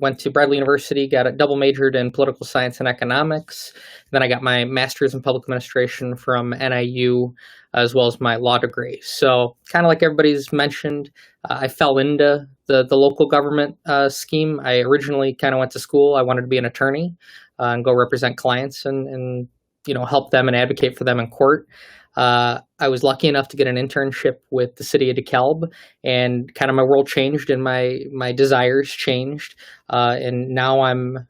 went to Bradley University, got a double majored in political science and economics. Then I got my master's in public administration from NIU, as well as my law degree. So kind of like everybody's mentioned, I fell into the local government scheme. I originally kind of went to school. I wanted to be an attorney and go represent clients and help them and advocate for them in court. I was lucky enough to get an internship with the city of DeKalb, and kind of my world changed and my desires changed. And now I'm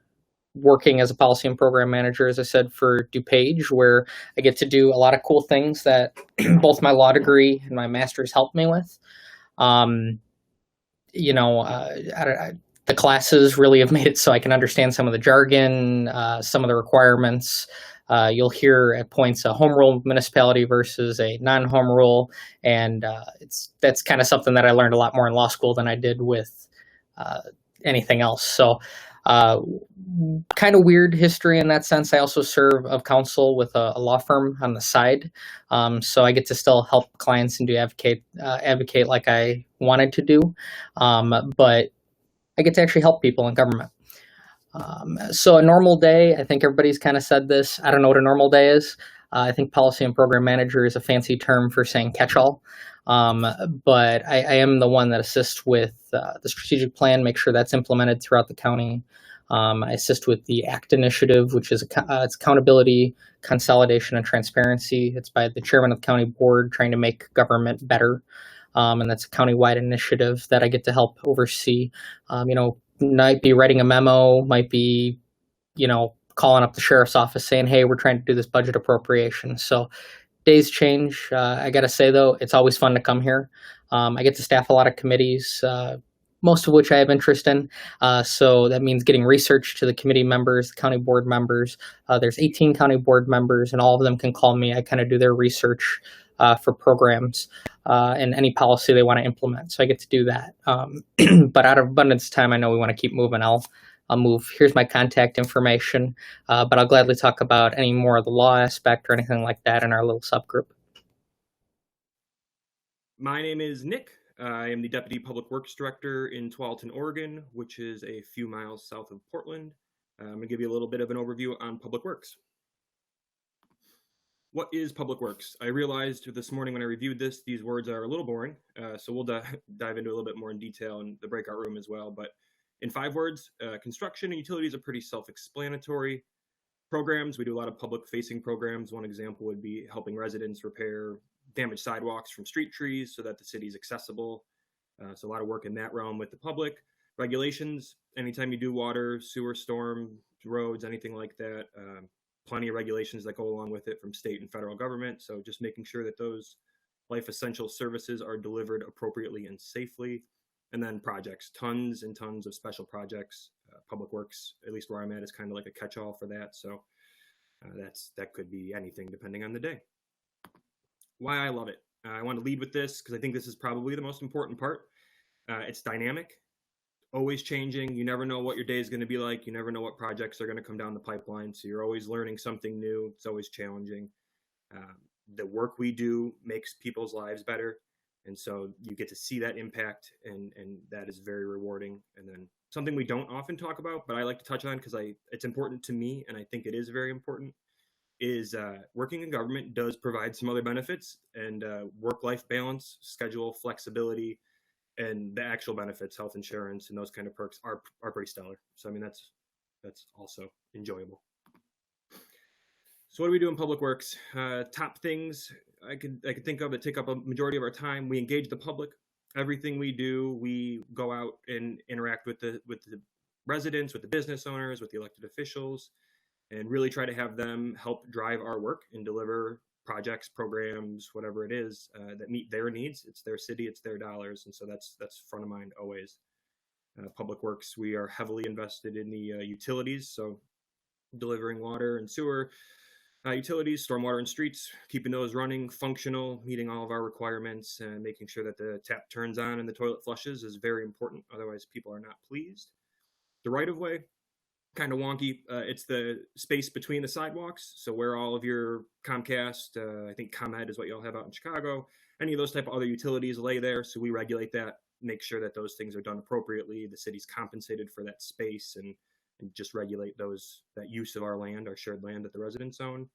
working as a policy and program manager, as I said, for DuPage, where I get to do a lot of cool things that both my law degree and my master's helped me with. The classes really have made it so I can understand some of the jargon, some of the requirements. You'll hear at points a home rule municipality versus a non-home rule, and that's kind of something that I learned a lot more in law school than I did with anything else. So kind of weird history in that sense. I also serve of counsel with a law firm on the side, so I get to still help clients and do advocate like I wanted to do, but I get to actually help people in government. So a normal day, I think everybody's kind of said this. I don't know what a normal day is. I think policy and program manager is a fancy term for saying catch-all. But I am the one that assists with the strategic plan, make sure that's implemented throughout the county. I assist with the ACT initiative, which is it's accountability, consolidation, and transparency. It's by the chairman of the county board trying to make government better. And that's a countywide initiative that I get to help oversee. Might be writing a memo, might be, calling up the sheriff's office saying, hey, we're trying to do this budget appropriation. So days change. I got to say, though, it's always fun to come here. I get to staff a lot of committees, most of which I have interest in. So that means getting research to the committee members, the county board members. There's 18 county board members, and all of them can call me. I kind of do their research for programs and any policy they want to implement. So I get to do that. But out of abundance of time, I know we want to keep moving. I'll move. Here's my contact information, but I'll gladly talk about any more of the law aspect or anything like that in our little subgroup. My name is Nick. I am the Deputy Public Works Director in Tualatin, Oregon, which is a few miles south of Portland. I'm going to give you a little bit of an overview on Public Works. What is Public Works? I realized this morning when I reviewed this, these words are a little boring, so we'll dive into a little bit more in detail in the breakout room as well. But in 5 words, construction and utilities are pretty self-explanatory. Programs, we do a lot of public-facing programs. One example would be helping residents repair damaged sidewalks from street trees so that the city is accessible. So a lot of work in that realm with the public. Regulations, anytime you do water, sewer, storm, roads, anything like that, plenty of regulations that go along with it from state and federal government. So just making sure that those life essential services are delivered appropriately and safely. And then projects, tons and tons of special projects. Public Works, at least where I'm at, is kind of like a catch-all for that. So that could be anything depending on the day. Why I love it. I want to lead with this because I think this is probably the most important part. It's dynamic, always changing. You never know what your day is going to be like. You never know what projects are going to come down the pipeline. So you're always learning something new. It's always challenging. The work we do makes people's lives better. And so you get to see that impact, and that is very rewarding. And then something we don't often talk about, but I like to touch on because it's important to me, and I think it is very important, is working in government does provide some other benefits, and work-life balance, schedule flexibility, and the actual benefits, health insurance, and those kind of perks are pretty stellar. So I mean that's also enjoyable. So what do we do in Public Works? Top things I could think of that take up a majority of our time. We engage the public. Everything we do, we go out and interact with the residents, with the business owners, with the elected officials, and really try to have them help drive our work and deliver projects, programs, whatever it is that meet their needs. It's their city, it's their dollars, and so that's front of mind always. Public Works, we are heavily invested in the utilities, so delivering water and sewer, utilities, stormwater and streets, keeping those running, functional, meeting all of our requirements, and making sure that the tap turns on and the toilet flushes is very important. Otherwise, people are not pleased. The right-of-way, kind of wonky. It's the space between the sidewalks. So where all of your Comcast, I think ComEd is what y'all have out in Chicago, any of those type of other utilities lay there. So we regulate that, make sure that those things are done appropriately. The city's compensated for that space, and just regulate that use of our land, our shared land that the residents own.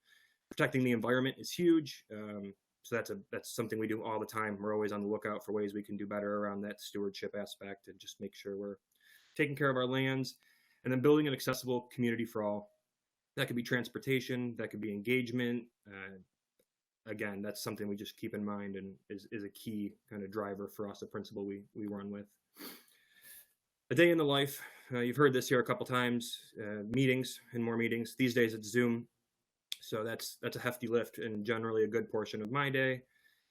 Protecting the environment is huge. So that's something we do all the time. We're always on the lookout for ways we can do better around that stewardship aspect and just make sure we're taking care of our lands. And then building an accessible community for all. That could be transportation, that could be engagement. Again, that's something we just keep in mind and is a key kind of driver for us, a principle we run with. A day in the life, you've heard this here a couple times, meetings and more meetings. These days it's Zoom, so that's a hefty lift and generally a good portion of my day.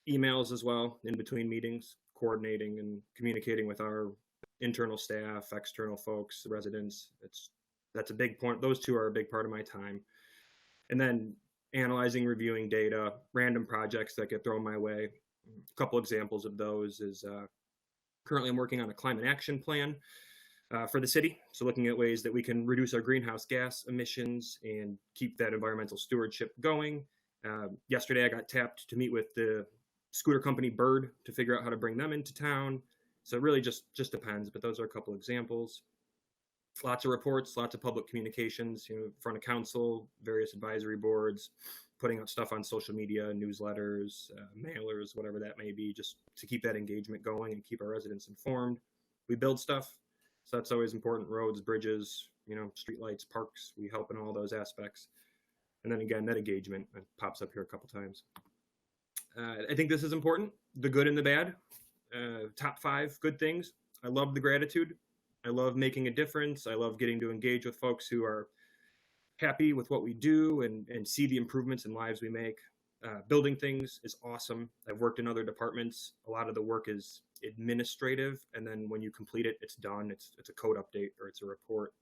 Emails as well, in between meetings, coordinating and communicating with our internal staff, external folks, the residents. That's a big point. Those two are a big part of my time. And then analyzing, reviewing data, random projects that get thrown my way. A couple examples of those is currently I'm working on a climate action plan for the city. So looking at ways that we can reduce our greenhouse gas emissions and keep that environmental stewardship going. Yesterday I got tapped to meet with the scooter company Bird to figure out how to bring them into town. So it really just depends, but those are a couple examples. Lots of reports, lots of public communications, in front of council, various advisory boards, putting out stuff on social media, newsletters, mailers, whatever that may be, just to keep that engagement going and keep our residents informed. We build stuff, so that's always important. Roads, bridges, streetlights, parks, we help in all those aspects. And then again, that engagement pops up here a couple times. I think this is important, the good and the bad. Top 5 good things. I love the gratitude. I love making a difference. I love getting to engage with folks who are happy with what we do and see the improvements in lives we make. Building things is awesome. I've worked in other departments. A lot of the work is administrative, and then when you complete it, it's done. It's a code update or it's a report.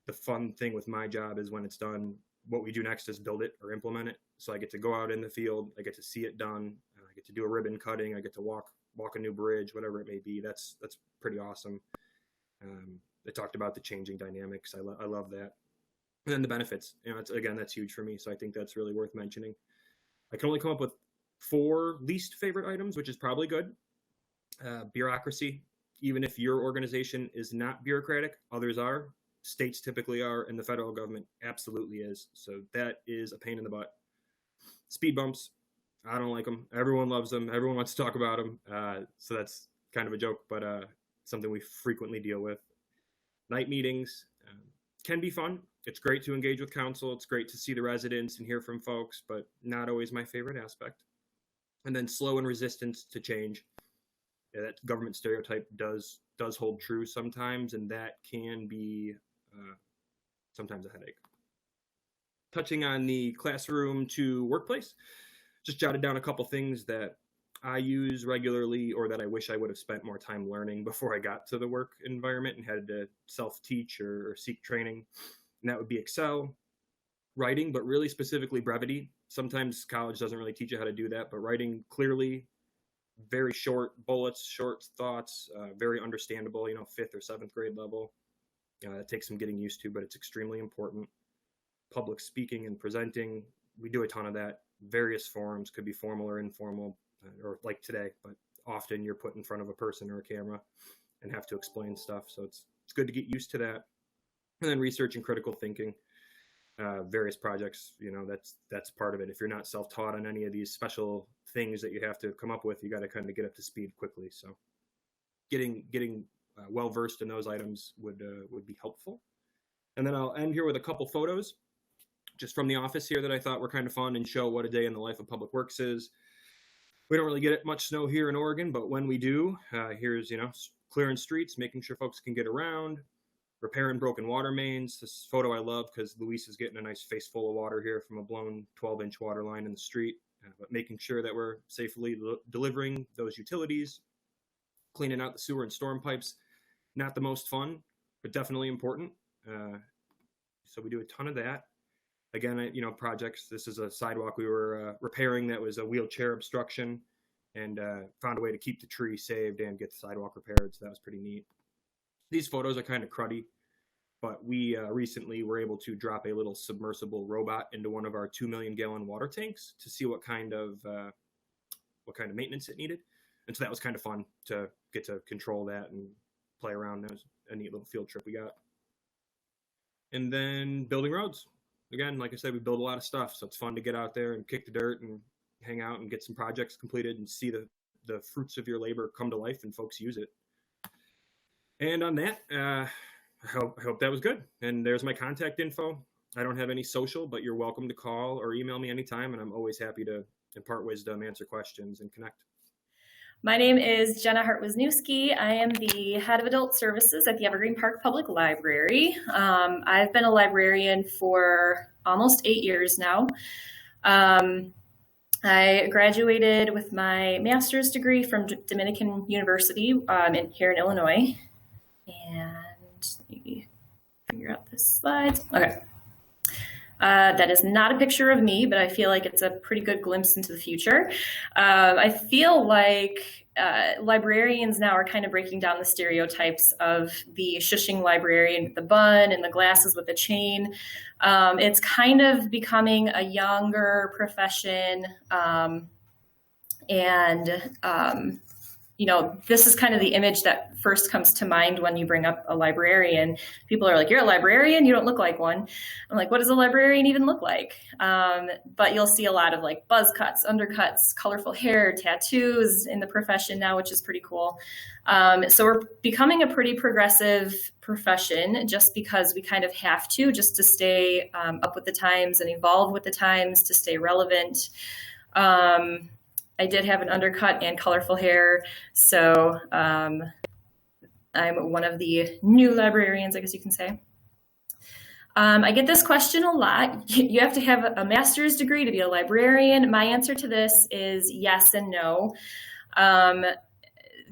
The fun thing with my job is when it's done, what we do next is build it or implement it. So I get to go out in the field. I get to see it done. I get to do a ribbon cutting. I get to walk a new bridge, whatever it may be. That's pretty awesome. I talked about the changing dynamics. I love that. And then the benefits, that's huge for me. So I think that's really worth mentioning. I can only come up with 4 least favorite items, which is probably good. Bureaucracy. Even if your organization is not bureaucratic, others are. States typically are, and the federal government absolutely is. So that is a pain in the butt. Speed bumps. I don't like them. Everyone loves them. Everyone wants to talk about them. So that's kind of a joke, but something we frequently deal with. Night meetings can be fun. It's great to engage with council. It's great to see the residents and hear from folks, but not always my favorite aspect. And then slow and resistance to change. Yeah, that government stereotype does hold true sometimes, and that can be sometimes a headache. Touching on the classroom to workplace, just jotted down a couple things that I use regularly or that I wish I would have spent more time learning before I got to the work environment and had to self-teach or seek training. And that would be Excel, writing, but really specifically brevity. Sometimes college doesn't really teach you how to do that, but writing clearly, very short bullets, short thoughts, very understandable, 5th or 7th grade level. It takes some getting used to, but it's extremely important. Public speaking and presenting, we do a ton of that. Various forums, could be formal or informal, or like today, but often you're put in front of a person or a camera and have to explain stuff. So it's good to get used to that. And then research and critical thinking, various projects, that's part of it. If you're not self-taught on any of these special things that you have to come up with, you got to kind of get up to speed quickly. So getting well-versed in those items would be helpful. And then I'll end here with a couple photos just from the office here that I thought were kind of fun and show what a day in the life of Public Works is. We don't really get much snow here in Oregon, but when we do, here's, clearing streets, making sure folks can get around, repairing broken water mains. This photo I love because Luis is getting a nice face full of water here from a blown 12-inch water line in the street, but making sure that we're safely delivering those utilities, cleaning out the sewer and storm pipes. Not the most fun, but definitely important. So we do a ton of that. Again, projects. This is a sidewalk we were repairing that was a wheelchair obstruction, and found a way to keep the tree saved and get the sidewalk repaired. So that was pretty neat. These photos are kind of cruddy, but we recently were able to drop a little submersible robot into one of our 2 million gallon water tanks to see what kind of maintenance it needed. And so that was kind of fun to get to control that and play around. That was a neat little field trip we got. And then building roads. Again, like I said, we build a lot of stuff, so it's fun to get out there and kick the dirt and hang out and get some projects completed and see the fruits of your labor come to life and folks use it. And on that, I hope that was good. And there's my contact info. I don't have any social, but you're welcome to call or email me anytime, and I'm always happy to impart wisdom, answer questions, and connect. My name is Jenna Hart-Wisniewski. I am the head of adult services at the Evergreen Park Public Library. I've been a librarian for almost 8 years now. I graduated with my master's degree from Dominican University here in Illinois. And let me figure out this slide. Okay. That is not a picture of me, but I feel like it's a pretty good glimpse into the future. I feel like librarians now are kind of breaking down the stereotypes of the shushing librarian with the bun and the glasses with the chain. It's kind of becoming a younger profession, and this is kind of the image that first comes to mind when you bring up a librarian. People are like, you're a librarian? You don't look like one. I'm like, what does a librarian even look like? But you'll see a lot of like buzz cuts, undercuts, colorful hair, tattoos in the profession now, which is pretty cool. So we're becoming a pretty progressive profession just because we kind of have to, just to stay up with the times and evolve with the times, to stay relevant. I did have an undercut and colorful hair, so I'm one of the new librarians, I guess you can say. I get this question a lot. You have to have a master's degree to be a librarian. My answer to this is yes and no.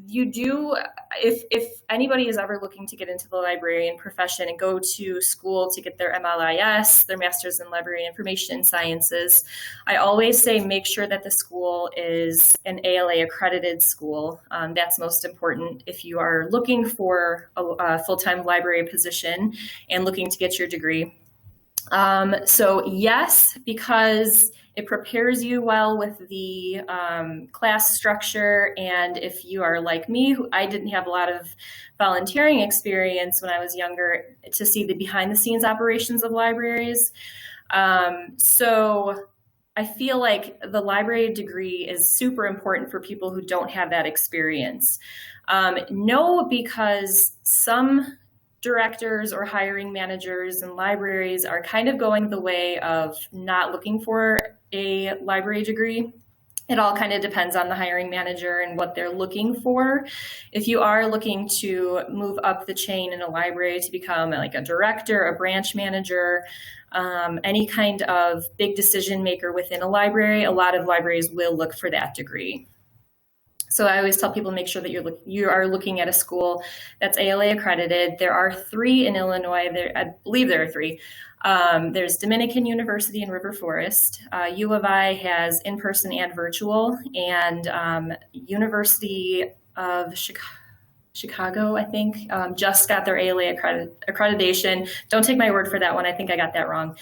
You do, if anybody is ever looking to get into the librarian profession and go to school to get their MLIS, their Master's in Library Information Sciences, I always say make sure that the school is an ALA accredited school. That's most important if you are looking for a full-time library position and looking to get your degree. So yes, because it prepares you well with the class structure. And if you are like me, I didn't have a lot of volunteering experience when I was younger to see the behind the scenes operations of libraries. So I feel like the library degree is super important for people who don't have that experience. No, because some directors or hiring managers and libraries are kind of going the way of not looking for a library degree. It all kind of depends on the hiring manager and what they're looking for. If you are looking to move up the chain in a library to become like a director, a branch manager, any kind of big decision maker within a library, a lot of libraries will look for that degree. So I always tell people, make sure that you are looking at a school that's ALA accredited. There are 3 in Illinois. I believe there are 3. There's Dominican University in River Forest. U of I has in-person and virtual, and University of Chicago, I think, just got their ALA accreditation. Don't take my word for that one. I think I got that wrong.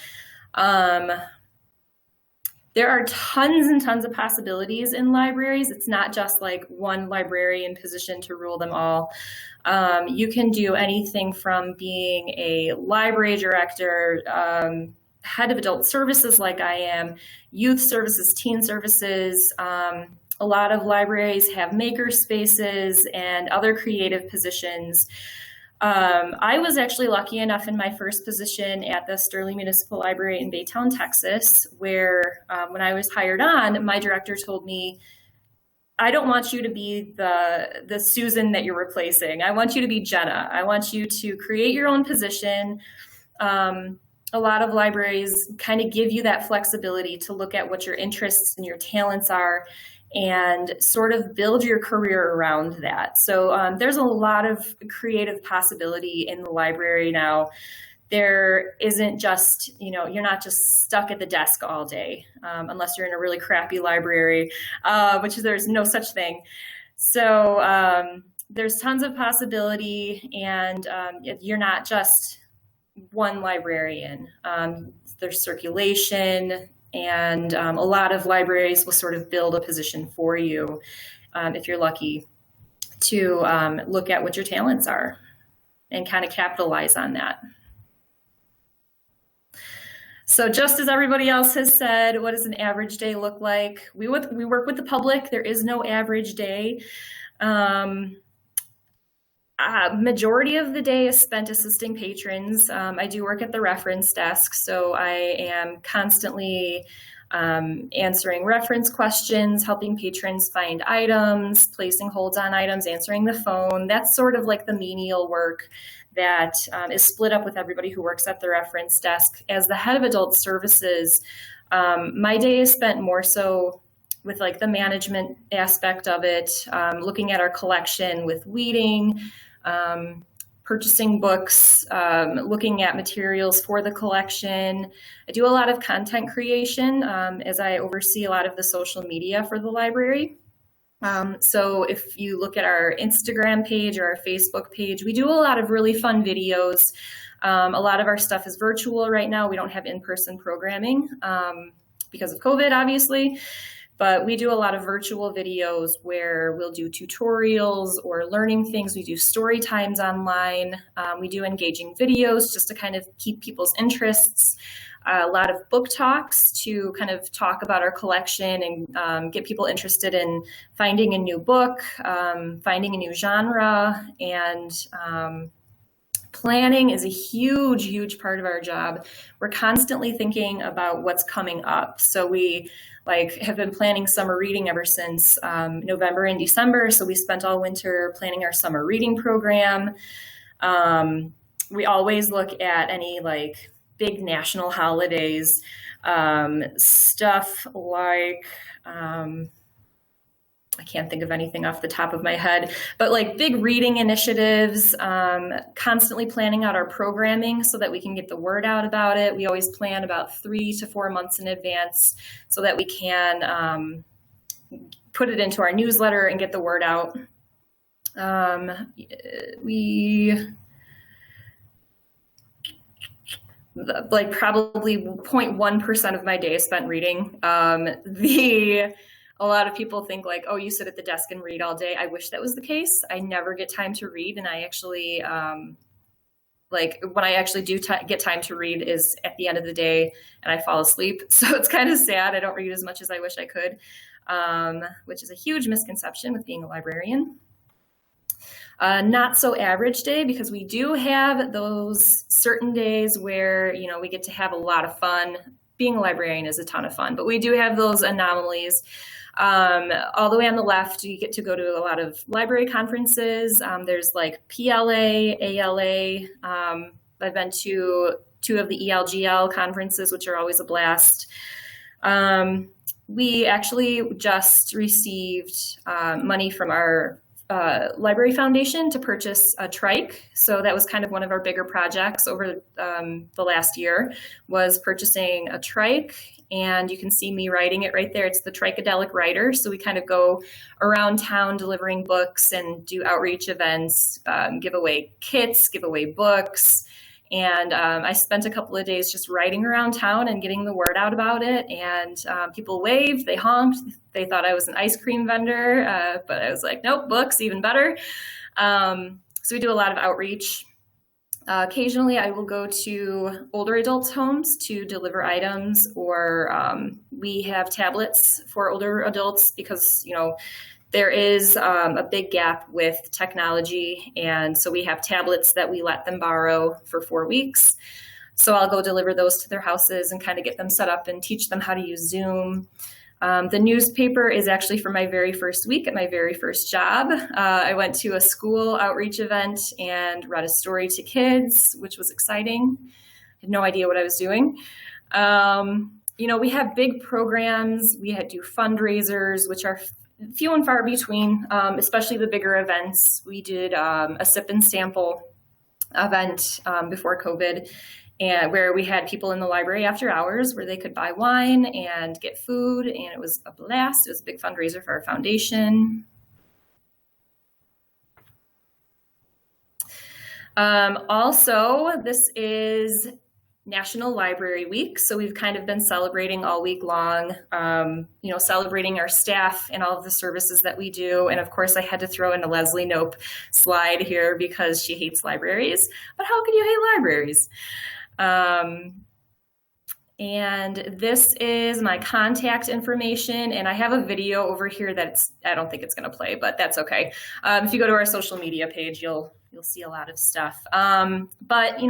There are tons and tons of possibilities in libraries. It's not just like one librarian position to rule them all. You can do anything from being a library director, head of adult services like I am, youth services, teen services. A lot of libraries have maker spaces and other creative positions. I was actually lucky enough in my first position at the Sterling Municipal Library in Baytown, Texas, where when I was hired on, my director told me, I don't want you to be the Susan that you're replacing. I want you to be Jenna. I want you to create your own position. A lot of libraries kind of give you that flexibility to look at what your interests and your talents are and sort of build your career around that. So there's a lot of creative possibility in the library now. There isn't just, you're not just stuck at the desk all day, unless you're in a really crappy library, which there's no such thing. So there's tons of possibility, and you're not just one librarian. There's circulation, and a lot of libraries will sort of build a position for you if you're lucky to look at what your talents are and kind of capitalize on that. So just as everybody else has said, what does an average day look like? We work with the public. There is no average day. Majority of the day is spent assisting patrons. I do work at the reference desk, so I am constantly answering reference questions, helping patrons find items, placing holds on items, answering the phone. That's sort of like the menial work that is split up with everybody who works at the reference desk. As the head of adult services, my day is spent more so with like the management aspect of it, looking at our collection with weeding, purchasing books, looking at materials for the collection. I do a lot of content creation as I oversee a lot of the social media for the library. So if you look at our Instagram page or our Facebook page, we do a lot of really fun videos. A lot of our stuff is virtual right now. We don't have in-person programming because of COVID, obviously. But we do a lot of virtual videos where we'll do tutorials or learning things. We do story times online. We do engaging videos just to kind of keep people's interests. A lot of book talks to kind of talk about our collection and get people interested in finding a new book, finding a new genre, and planning is a huge, huge part of our job. We're constantly thinking about what's coming up. So we have been planning summer reading ever since November and December. So we spent all winter planning our summer reading program. We always look at any big national holidays, stuff like, I can't think of anything off the top of my head, but big reading initiatives, constantly planning out our programming so that we can get the word out about it. We always plan about 3 to 4 months in advance so that we can put it into our newsletter and get the word out. Probably 0.1% of my day is spent reading. A lot of people think oh, you sit at the desk and read all day. I wish that was the case. I never get time to read. And I actually, when I actually do get time to read is at the end of the day and I fall asleep. So it's kind of sad. I don't read as much as I wish I could, which is a huge misconception with being a librarian. Not so average day, because we do have those certain days where, we get to have a lot of fun. Being a librarian is a ton of fun, but we do have those anomalies. All the way on the left, you get to go to a lot of library conferences. There's PLA, ALA. I've been to 2 of the ELGL conferences, which are always a blast. We actually just received money from our library foundation to purchase a trike. So that was kind of one of our bigger projects over the last year, was purchasing a trike. And you can see me writing it right there. It's the Tricadelic Writer. So we kind of go around town delivering books and do outreach events, give away kits, give away books. And I spent a couple of days just riding around town and getting the word out about it. And people waved, they honked, they thought I was an ice cream vendor, but I was like, nope, books, even better. So we do a lot of outreach. Occasionally I will go to older adults' homes to deliver items, or we have tablets for older adults because, there is a big gap with technology. And so we have tablets that we let them borrow for 4 weeks. So I'll go deliver those to their houses and kind of get them set up and teach them how to use Zoom. The newspaper is actually from my very first week at my very first job. I went to a school outreach event and read a story to kids, which was exciting. I had no idea what I was doing. We have big programs. We do fundraisers, which are few and far between, especially the bigger events. We did a sip and sample event before COVID, and where we had people in the library after hours where they could buy wine and get food, and it was a blast. It was a big fundraiser for our foundation. Also, this is National Library Week. So we've kind of been celebrating all week long, celebrating our staff and all of the services that we do. And of course, I had to throw in a Leslie Knope slide here because she hates libraries. But how can you hate libraries? And this is my contact information. And I have a video over here I don't think it's going to play, but that's okay. If you go to our social media page, you'll see a lot of stuff. But,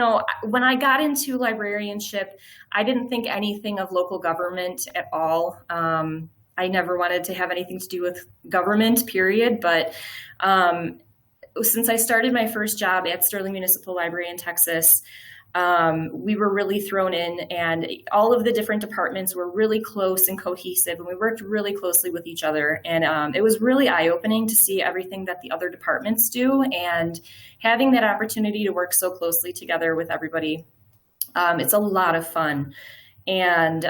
when I got into librarianship, I didn't think anything of local government at all. I never wanted to have anything to do with government, period. But since I started my first job at Sterling Municipal Library in Texas, we were really thrown in, and all of the different departments were really close and cohesive, and we worked really closely with each other. And it was really eye-opening to see everything that the other departments do, and having that opportunity to work so closely together with everybody. It's a lot of fun. And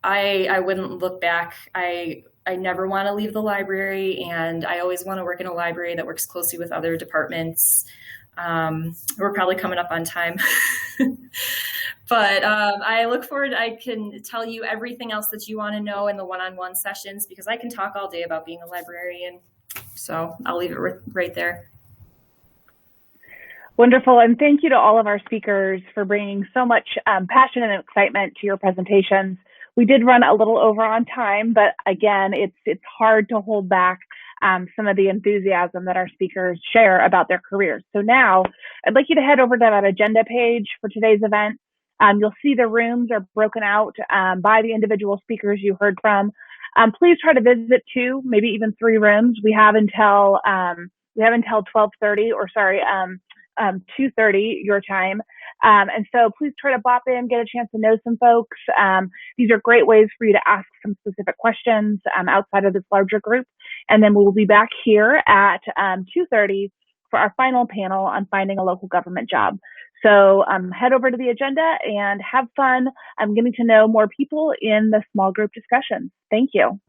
I wouldn't look back. I never want to leave the library, and I always want to work in a library that works closely with other departments. We're probably coming up on time. But I look forward. I can tell you everything else that you want to know in the one-on-one sessions, because I can talk all day about being a librarian. So I'll leave it right there. Wonderful, and thank you to all of our speakers for bringing so much passion and excitement to your presentations. We did run a little over on time, but again, it's hard to hold back some of the enthusiasm that our speakers share about their careers. So now, I'd like you to head over to that agenda page for today's event. You'll see the rooms are broken out by the individual speakers you heard from. Please try to visit 2, maybe even 3 rooms. We have until 12:30, or sorry, 2:30 your time. And so please try to bop in, get a chance to know some folks. These are great ways for you to ask some specific questions outside of this larger group. And then we will be back here at 2:30 for our final panel on finding a local government job. So head over to the agenda and have fun. I'm getting to know more people in the small group discussions. Thank you.